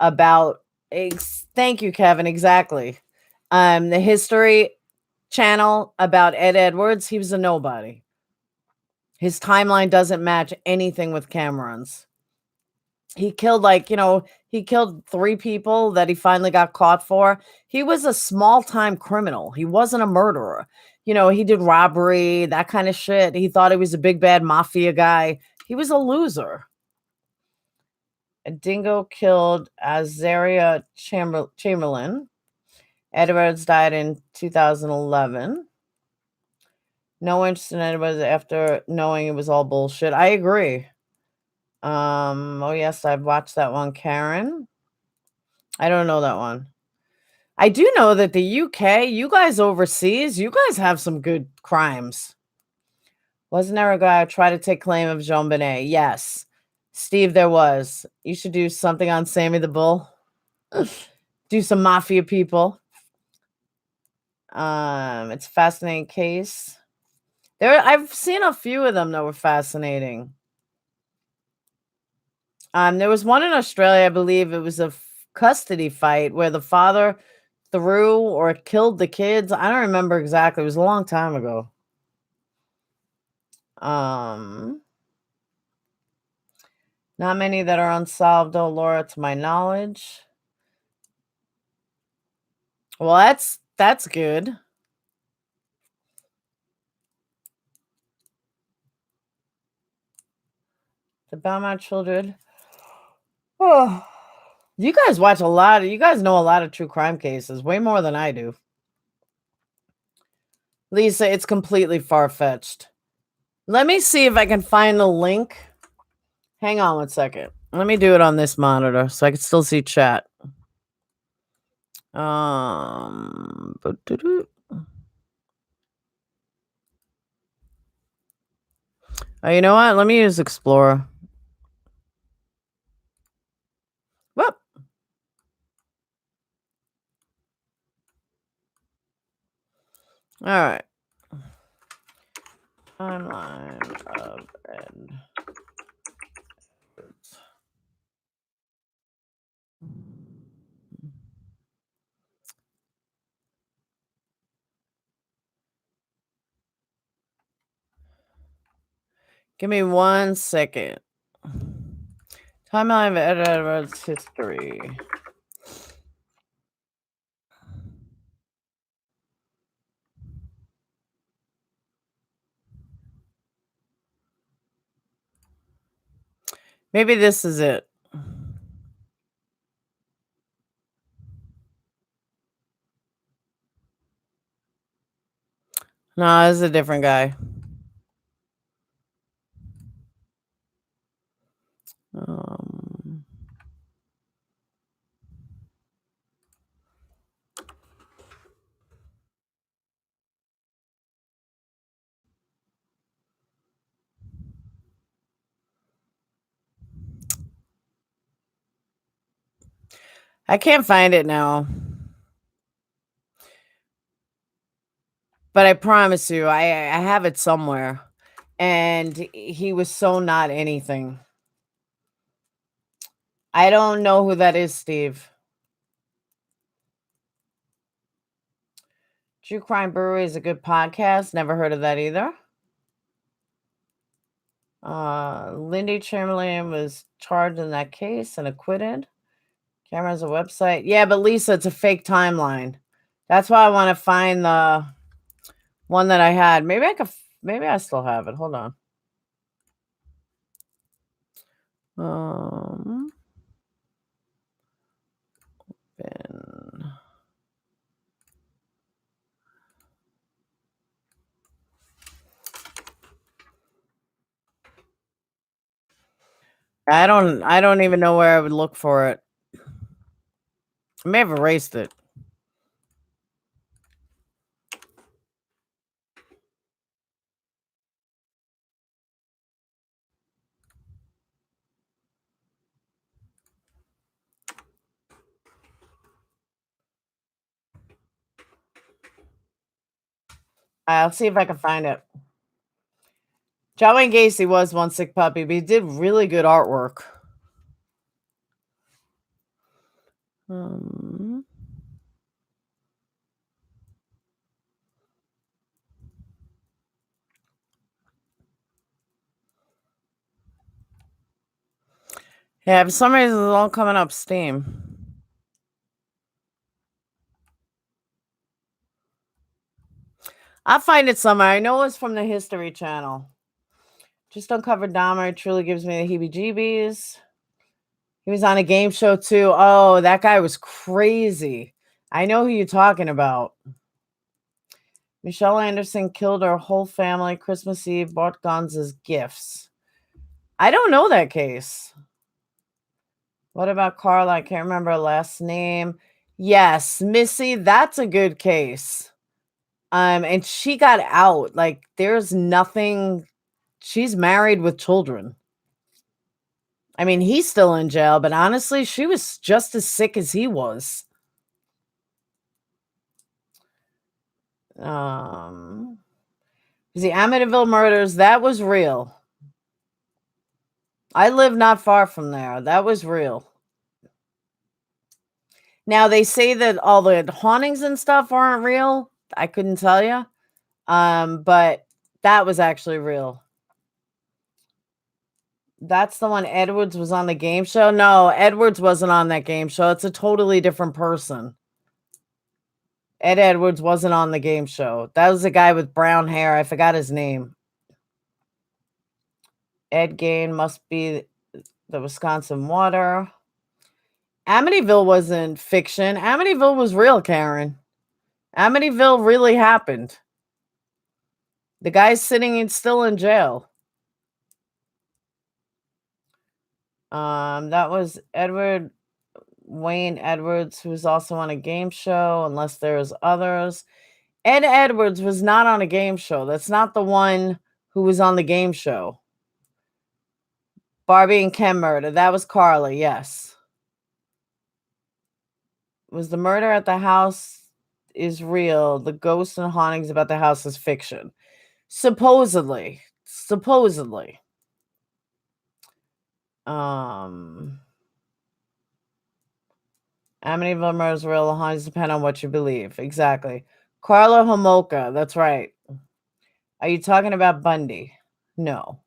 about. Thank you, Kevin. Exactly. The history channel about Ed Edwards. He was a nobody. His timeline doesn't match anything with Cameron's. He killed he killed 3 people that he finally got caught for. He was a small-time criminal. He wasn't a murderer. He did robbery, that kind of shit. He thought he was a big bad mafia guy. He was a loser. A dingo killed Azaria Chamberlain. Edwards died in 2011. No interest in Edwards after knowing it was all bullshit. I agree. Oh yes, I've watched that one, Karen. I don't know that one. I do know that the UK, you guys overseas, you guys have some good crimes. Wasn't there a guy who tried to take claim of JonBenet? Yes. Steve, there was. You should do something on Sammy the Bull. Do some mafia people. It's a fascinating case. I've seen a few of them that were fascinating. There was one in Australia, I believe it was a custody fight where the father threw or killed the kids. I don't remember exactly. It was a long time ago. Not many that are unsolved, though, Laura, to my knowledge. Well, that's good. The Belmont children. Oh, you guys watch a lot. You guys know a lot of true crime cases, way more than I do. Lisa, it's completely far-fetched. Let me see if I can find the link. Hang on 1 second. Let me do it on this monitor so I can still see chat. Oh, you know what? Let me use Explorer. Whoop. All right. Timeline of Ed. Give me 1 second. Timeline of Ed Edwards history. Maybe this is it. No, this is a different guy. Um, I can't find it now, but I promise you, I have it somewhere. And he was so not anything. I don't know who that is, Steve. True Crime Brewery is a good podcast. Never heard of that either. Lindy Chamberlain was charged in that case and acquitted. Camera's a website. Yeah, but Lisa, it's a fake timeline. That's why I want to find the one that I had. Maybe I could. Maybe I still have it. Hold on. Um, Ben. I don't even know where I would look for it. I may have erased it. I'll see if I can find it. John Wayne Gacy was one sick puppy, but he did really good artwork. Um, yeah, for some reason it's all coming up Steam. I'll find it somewhere. I know it's from the History Channel. Just Uncovered Dahmer. It truly gives me the heebie-jeebies. He was on a game show too. Oh, that guy was crazy. I know who you're talking about. Michelle Anderson killed her whole family Christmas Eve, bought guns as gifts. I don't know that case. What about Carla? I can't remember her last name. Yes, Missy, that's a good case. And she got out. Like, there's nothing. She's married with children. I mean, he's still in jail, but honestly, she was just as sick as he was. The Amityville murders, that was real. I live not far from there. That was real. Now they say that all the hauntings and stuff aren't real. I couldn't tell you. But that was actually real. That's the one Edwards was on the game show. No, Edwards wasn't on that game show. It's a totally different person. Ed Edwards wasn't on the game show. That was a guy with brown hair. I forgot his name. Ed Gain must be the Wisconsin water. Amityville wasn't fiction. Amityville was real, Karen. Amityville really happened. The guy's still in jail. That was Edward Wayne Edwards, who's also on a game show, unless there's others. Ed Edwards was not on a game show. That's not the one who was on the game show. Barbie and Ken murder. That was Carla, yes. Was the murder at the house is real. The ghosts and hauntings about the house is fiction. Supposedly. Supposedly. Amityville murders real. The hauntings depend on what you believe. Exactly. Carla Homolka. That's right. Are you talking about Bundy? No.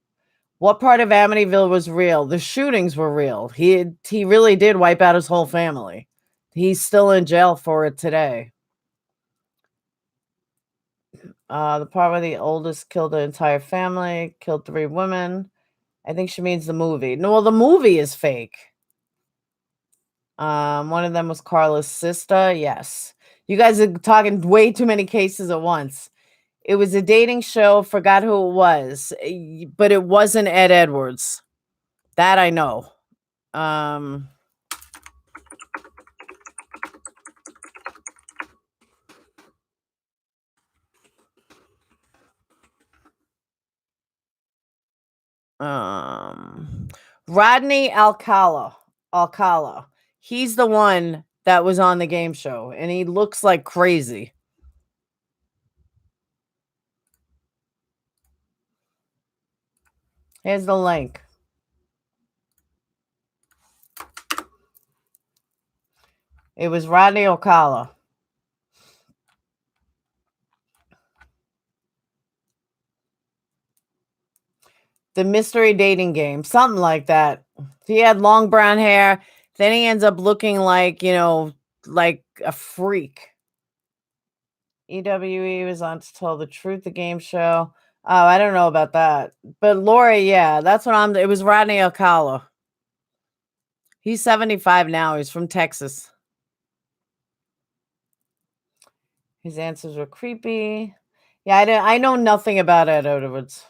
What part of Amityville was real? The shootings were real. He really did wipe out his whole family. He's still in jail for it today. The part where the oldest killed the entire family, killed 3 women. I think she means the movie. No, well, the movie is fake. One of them was Carla's sister. Yes. You guys are talking way too many cases at once. It was a dating show. Forgot who it was, but it wasn't Ed Edwards. That I know. Rodney Alcala. He's the one that was on the game show, and he looks like crazy. Here's the link. It was Rodney Alcala. The mystery dating game, something like that. He had long brown hair. Then he ends up looking like, like a freak. EWE was on To Tell the Truth, the game show. Oh, I don't know about that. But Lori, yeah, that's what it was Rodney Alcala. He's 75 now. He's from Texas. His answers were creepy. Yeah, I know nothing about Ed Edwards.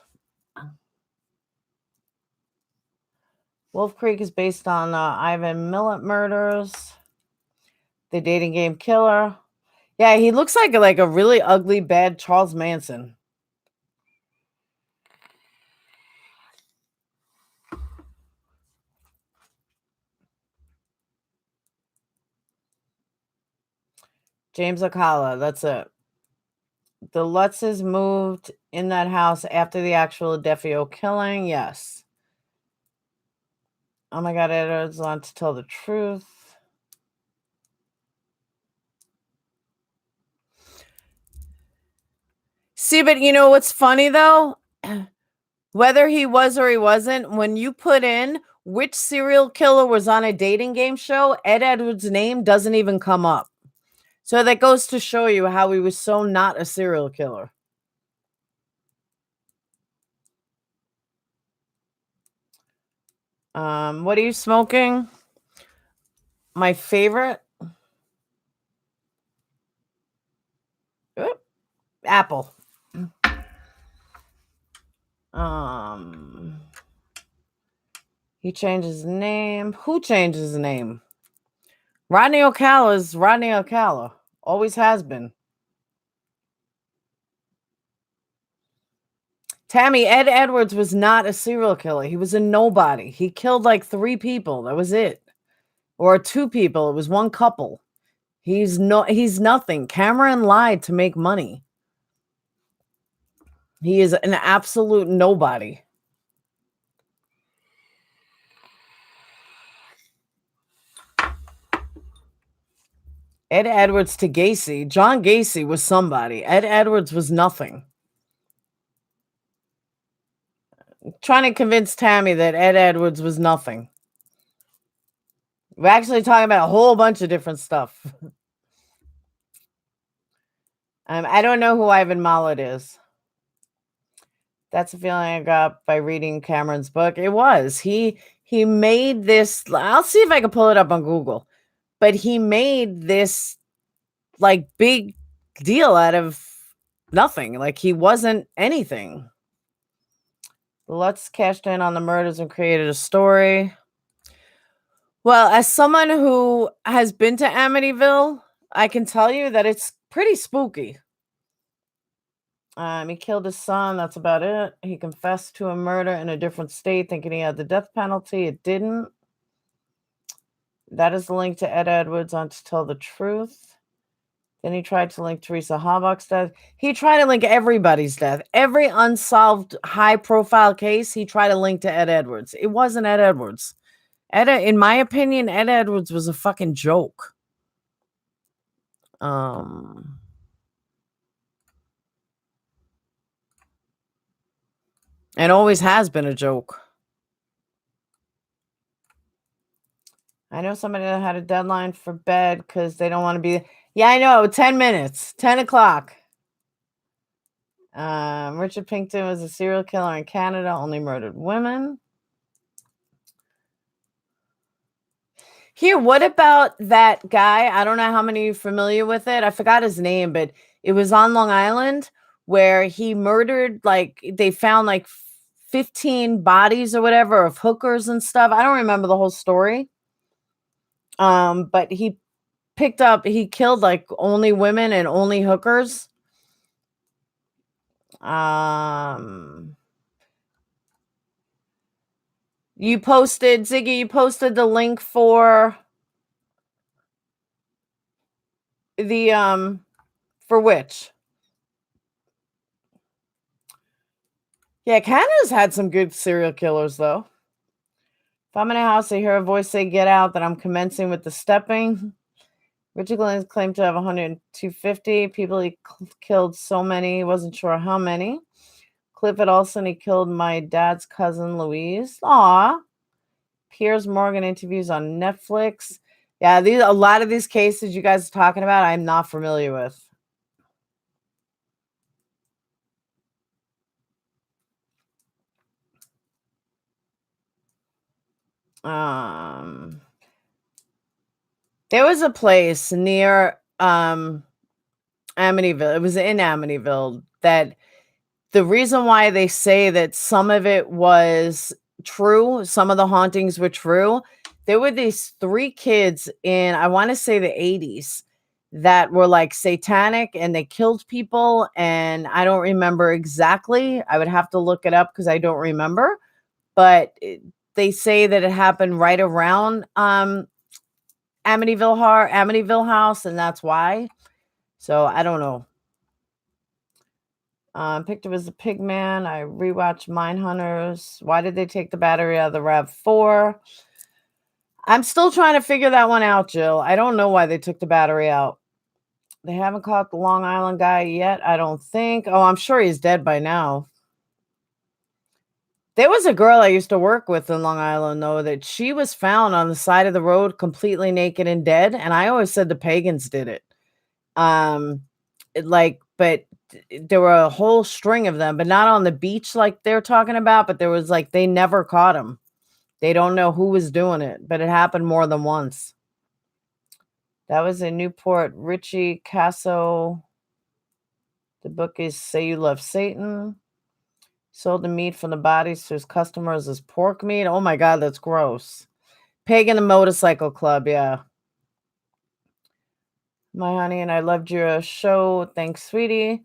Wolf Creek is based on Ivan Millet murders. The dating game killer. Yeah, he looks like a really ugly, bad Charles Manson. James Alcala, that's it. The Lutzes moved in that house after the actual Defio killing. Yes. Oh my God, Edwards on To Tell the Truth. See, but you know what's funny though? Whether he was or he wasn't, when you put in which serial killer was on a dating game show, Ed Edwards' name doesn't even come up. So that goes to show you how he was so not a serial killer. What are you smoking? My favorite? Apple. He changed his name. Who changed his name? Rodney Alcala is Rodney Alcala. Always has been. Tammy, Ed Edwards was not a serial killer. He was a nobody. He killed like 3 people. That was it. Or 2 people. It was one couple. He's nothing. Cameron lied to make money. He is an absolute nobody. Ed Edwards to Gacy. John Gacy was somebody. Ed Edwards was nothing. Trying to convince Tammy that Ed Edwards was nothing. We're actually talking about a whole bunch of different stuff. I don't know who Ivan Mallet is. That's a feeling I got by reading Cameron's book. It was. He made this. I'll see if I can pull it up on Google. But he made this like big deal out of nothing. Like he wasn't anything. Lutz cashed in on the murders and created a story. Well, as someone who has been to Amityville, I can tell you that it's pretty spooky. He killed his son. That's about it. He confessed to a murder in a different state, thinking he had the death penalty. It didn't. That is the link to Ed Edwards on To Tell the Truth. Then he tried to link Teresa Halbach's death. He tried to link everybody's death. Every unsolved high-profile case, he tried to link to Ed Edwards. It wasn't Ed Edwards. In my opinion, Ed Edwards was a fucking joke. And always has been a joke. I know somebody that had a deadline for bed because they don't want to be. Yeah, I know. 10 minutes. 10 o'clock. Richard Pinkton was a serial killer in Canada, only murdered women. Here, what about that guy? I don't know how many of you are familiar with it. I forgot his name, but it was on Long Island where he murdered, like, they found like 15 bodies or whatever of hookers and stuff. I don't remember the whole story. But he killed like only women and only hookers. You posted, Ziggy, you posted the link for the for which? Yeah, Canada's had some good serial killers though. If I'm in a house, I hear a voice say get out, that I'm commencing with the stepping. Richard Glenn claimed to have 100 250 people. He killed so many, he wasn't sure how many. Clifford Olson, he killed my dad's cousin Louise. Aw. Piers Morgan interviews on Netflix. Yeah, a lot of these cases you guys are talking about, I'm not familiar with. There was a place near Amityville. It was in Amityville that the reason why they say that some of it was true, some of the hauntings were true. There were these 3 kids in, I want to say, the 80s that were like satanic and they killed people. And I don't remember exactly. I would have to look it up because I don't remember. But they say that it happened right around Amityville House, and that's why. So I don't know. Picked up as a pig man. I rewatched Mindhunters. Why did they take the battery out of the RAV4? I'm still trying to figure that one out, Jill. I don't know why they took the battery out. They haven't caught the Long Island guy yet, I don't think. Oh, I'm sure he's dead by now. There was a girl I used to work with in Long Island, though, that she was found on the side of the road completely naked and dead. And I always said the pagans did it. But there were a whole string of them, but not on the beach like they're talking about. But there was like, they never caught him. They don't know who was doing it, but it happened more than once. That was in Newport. Richie Casso. The book is Say You Love Satan. Sold the meat from the bodies to his customers as pork meat. Oh my God, that's gross. Pig in the Motorcycle Club, yeah. My honey, and I loved your show. Thanks, sweetie.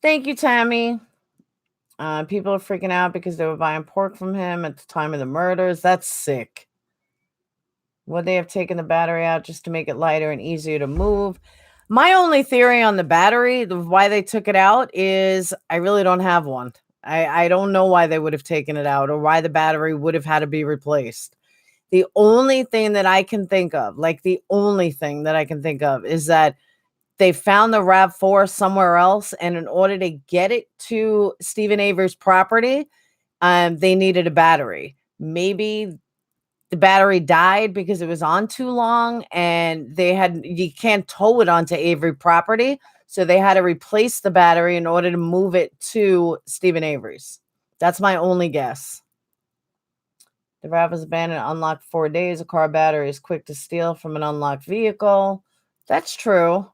Thank you, Tammy. People are freaking out because they were buying pork from him at the time of the murders. That's sick. Would they have taken the battery out just to make it lighter and easier to move? My only theory on the battery, why they took it out, is I really don't have one. I don't know why they would have taken it out or why the battery would have had to be replaced. The only thing that I can think of, is that they found the RAV4 somewhere else, and in order to get it to Stephen Avery's property, they needed a battery. Maybe the battery died because it was on too long, and you can't tow it onto Avery property, so they had to replace the battery in order to move it to Stephen Avery's. That's my only guess. The RAV was abandoned and unlocked 4 days. A car battery is quick to steal from an unlocked vehicle. That's true.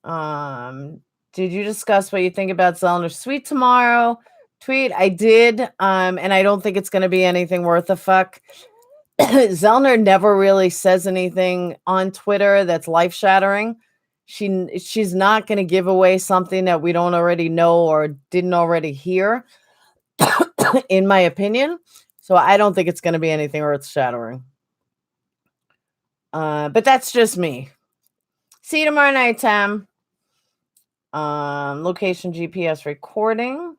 Did you discuss what you think about Zellner's tweet tomorrow? I did, and I don't think it's going to be anything worth a fuck. Zellner never really says anything on Twitter that's life-shattering. She's not going to give away something that we don't already know or didn't already hear, in my opinion. So I don't think it's going to be anything earth-shattering. But that's just me. See you tomorrow night, Tam. Location GPS recording.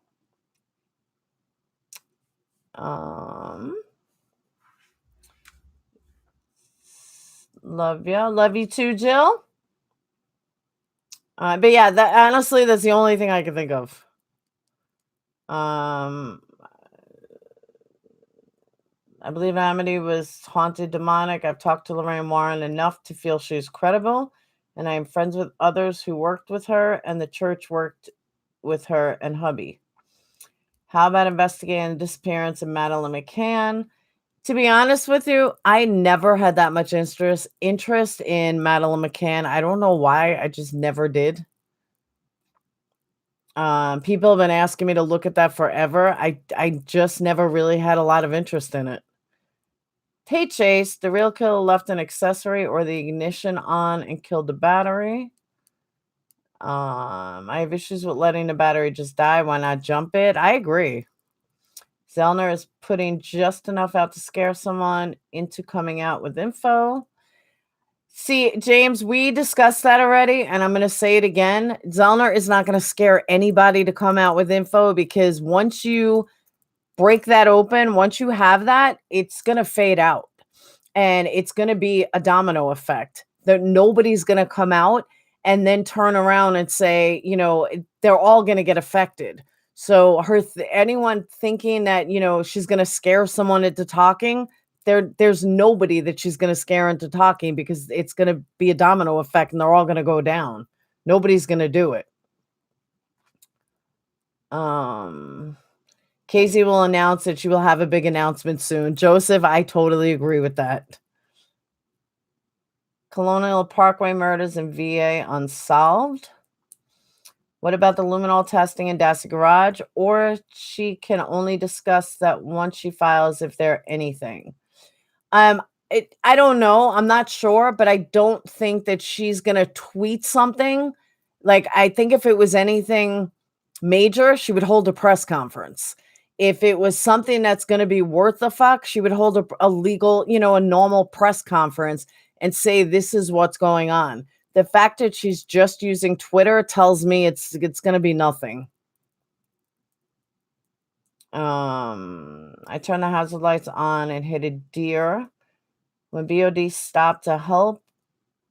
Love ya. Love you too, Jill. But yeah, honestly, that's the only thing I can think of. I believe Amity was haunted demonic. I've talked to Lorraine Warren enough to feel she's credible, and I am friends with others who worked with her, and the church worked with her and hubby. How about investigating the disappearance of Madeline McCann? To be honest with you, I never had that much interest in Madeline McCann. I don't know why, I just never did. People have been asking me to look at that forever. I just never really had a lot of interest in it. Hey Chase, the real killer left an accessory or the ignition on and killed the battery. I have issues with letting the battery just die. Why not jump it? I agree. Zellner is putting just enough out to scare someone into coming out with info. See, James, we discussed that already, and I'm going to say it again. Zellner is not going to scare anybody to come out with info because once you break that open, once you have that, it's going to fade out and it's going to be a domino effect that nobody's going to come out and then turn around and say, they're all going to get affected. So anyone thinking that, she's going to scare someone into talking, there's nobody that she's going to scare into talking because it's going to be a domino effect and they're all going to go down. Nobody's going to do it. Casey will announce that she will have a big announcement soon. Joseph, I totally agree with that. Colonial Parkway murders in VA unsolved. What about the luminol testing in Dassey Garage? Or she can only discuss that once she files if there anything. I don't know. I'm not sure, but I don't think that she's gonna tweet something. Like, I think if it was anything major, she would hold a press conference. If it was something that's gonna be worth the fuck, she would hold a legal, a normal press conference and say, this is what's going on. The fact that she's just using Twitter tells me it's gonna be nothing. I turned the hazard lights on and hit a deer. When BOD stopped to help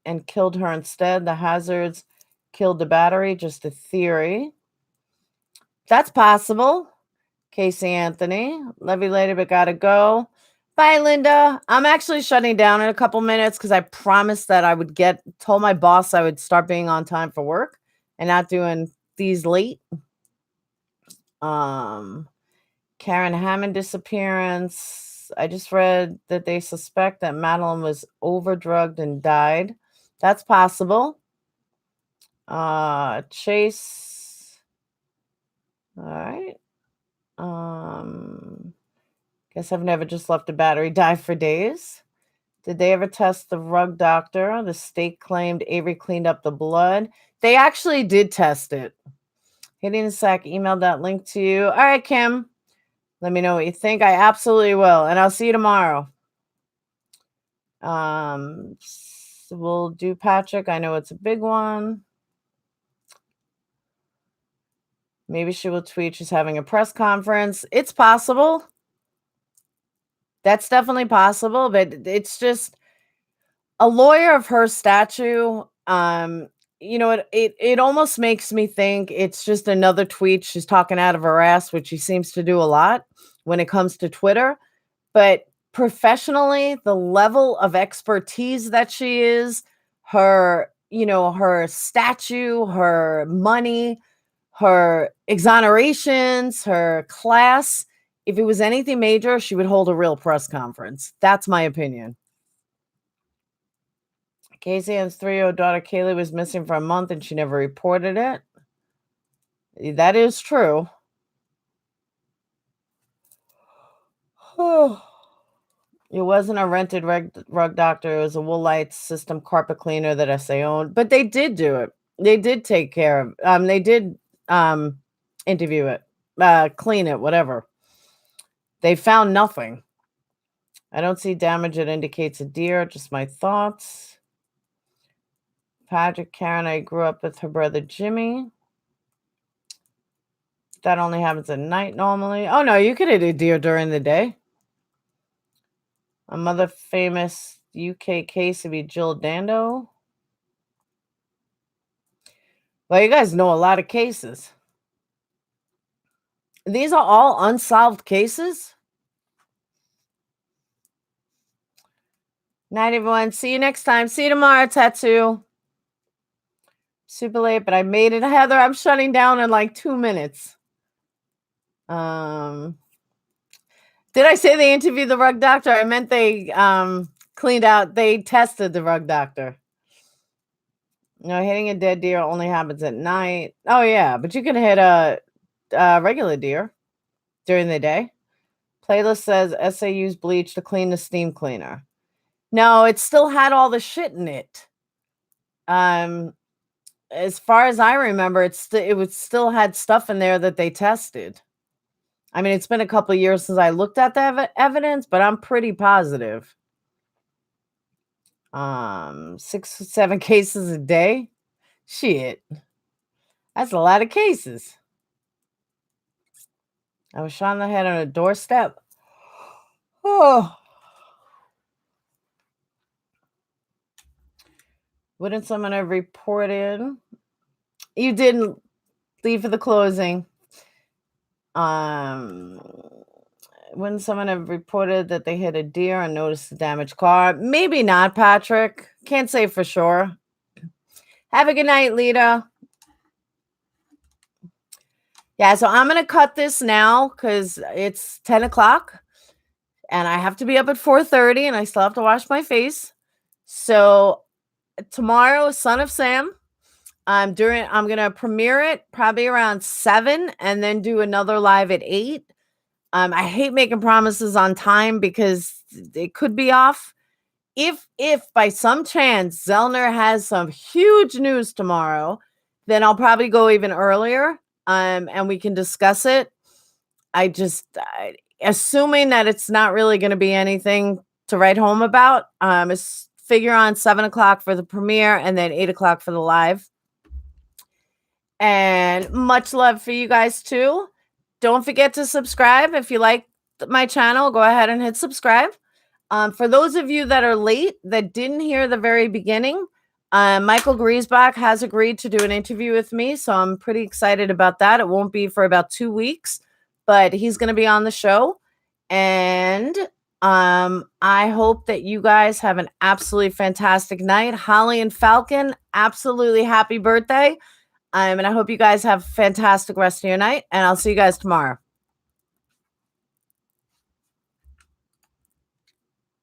and killed her instead, the hazards killed the battery. Just a theory. That's possible. Casey Anthony. Love you later, but gotta go. Bye, Linda. I'm actually shutting down in a couple minutes because I promised that I would told my boss I would start being on time for work and not doing these late. Karen Hammond disappearance. I just read that they suspect that Madeline was overdrugged and died. That's possible. Chase. All right. Guess I've never just left a battery die for days. Did they ever test the rug doctor? The state claimed Avery cleaned up the blood. They actually did test it. Hitting the sack, emailed that link to you. All right, Kim. Let me know what you think. I absolutely will. And I'll see you tomorrow. So we'll do Patrick. I know it's a big one. Maybe she will tweet she's having a press conference. It's possible. That's definitely possible, but it's just a lawyer of her stature. It almost makes me think it's just another tweet. She's talking out of her ass, which she seems to do a lot when it comes to Twitter. But professionally, the level of expertise that she is, her statue, her money, her exonerations, her class. If it was anything major, she would hold a real press conference. That's my opinion. Casey Ann's 3-year-old daughter Kaylee was missing for a month and she never reported it. That is true. It wasn't a rented rug doctor. It was a Woolite system carpet cleaner that SA owned. But they did do it. They did take care of they did interview it, clean it, whatever. They found nothing. I don't see damage that indicates a deer. Just my thoughts. Patrick, Karen, I grew up with her brother Jimmy. That only happens at night normally. Oh, no, you could hit a deer during the day. Another famous UK case would be Jill Dando. Well, you guys know a lot of cases. These are all unsolved cases. Night, everyone. See you next time. See you tomorrow, Tattoo. Super late, but I made it. Heather, I'm shutting down in like 2 minutes. Did I say they interviewed the rug doctor? I meant they cleaned out, they tested the rug doctor. No, hitting a dead deer only happens at night. Oh yeah, but you can hit a regular deer during the day. Playlist says SA used bleach to clean the steam cleaner. No, it still had all the shit in it. As far as I remember, it would still had stuff in there that they tested. I mean, it's been a couple of years since I looked at the evidence, but I'm pretty positive. 6 or 7 cases a day. Shit. That's a lot of cases. I was shot in the head on a doorstep. Oh. Wouldn't someone have reported? You didn't leave for the closing. Wouldn't someone have reported that they hit a deer and noticed the damaged car? Maybe not, Patrick. Can't say for sure. Have a good night, Lita. Yeah, so I'm going to cut this now because it's 10 o'clock and I have to be up at 4:30 and I still have to wash my face. So tomorrow, Son of Sam, I'm going to premiere it probably around 7 and then do another live at 8. I hate making promises on time because it could be off. If by some chance Zellner has some huge news tomorrow, then I'll probably go even earlier. And we can discuss it. Assuming that it's not really going to be anything to write home about, figure on 7 o'clock for the premiere and then 8 o'clock for the live. And much love for you guys too. Don't forget to subscribe. If you like my channel, go ahead and hit subscribe. For those of you that are late, that didn't hear the very beginning, Michael Griesbach has agreed to do an interview with me, so I'm pretty excited about that. It won't be for about 2 weeks, but he's going to be on the show. And I hope that you guys have an absolutely fantastic night. Holly and Falcon, absolutely happy birthday. And I hope you guys have a fantastic rest of your night, and I'll see you guys tomorrow.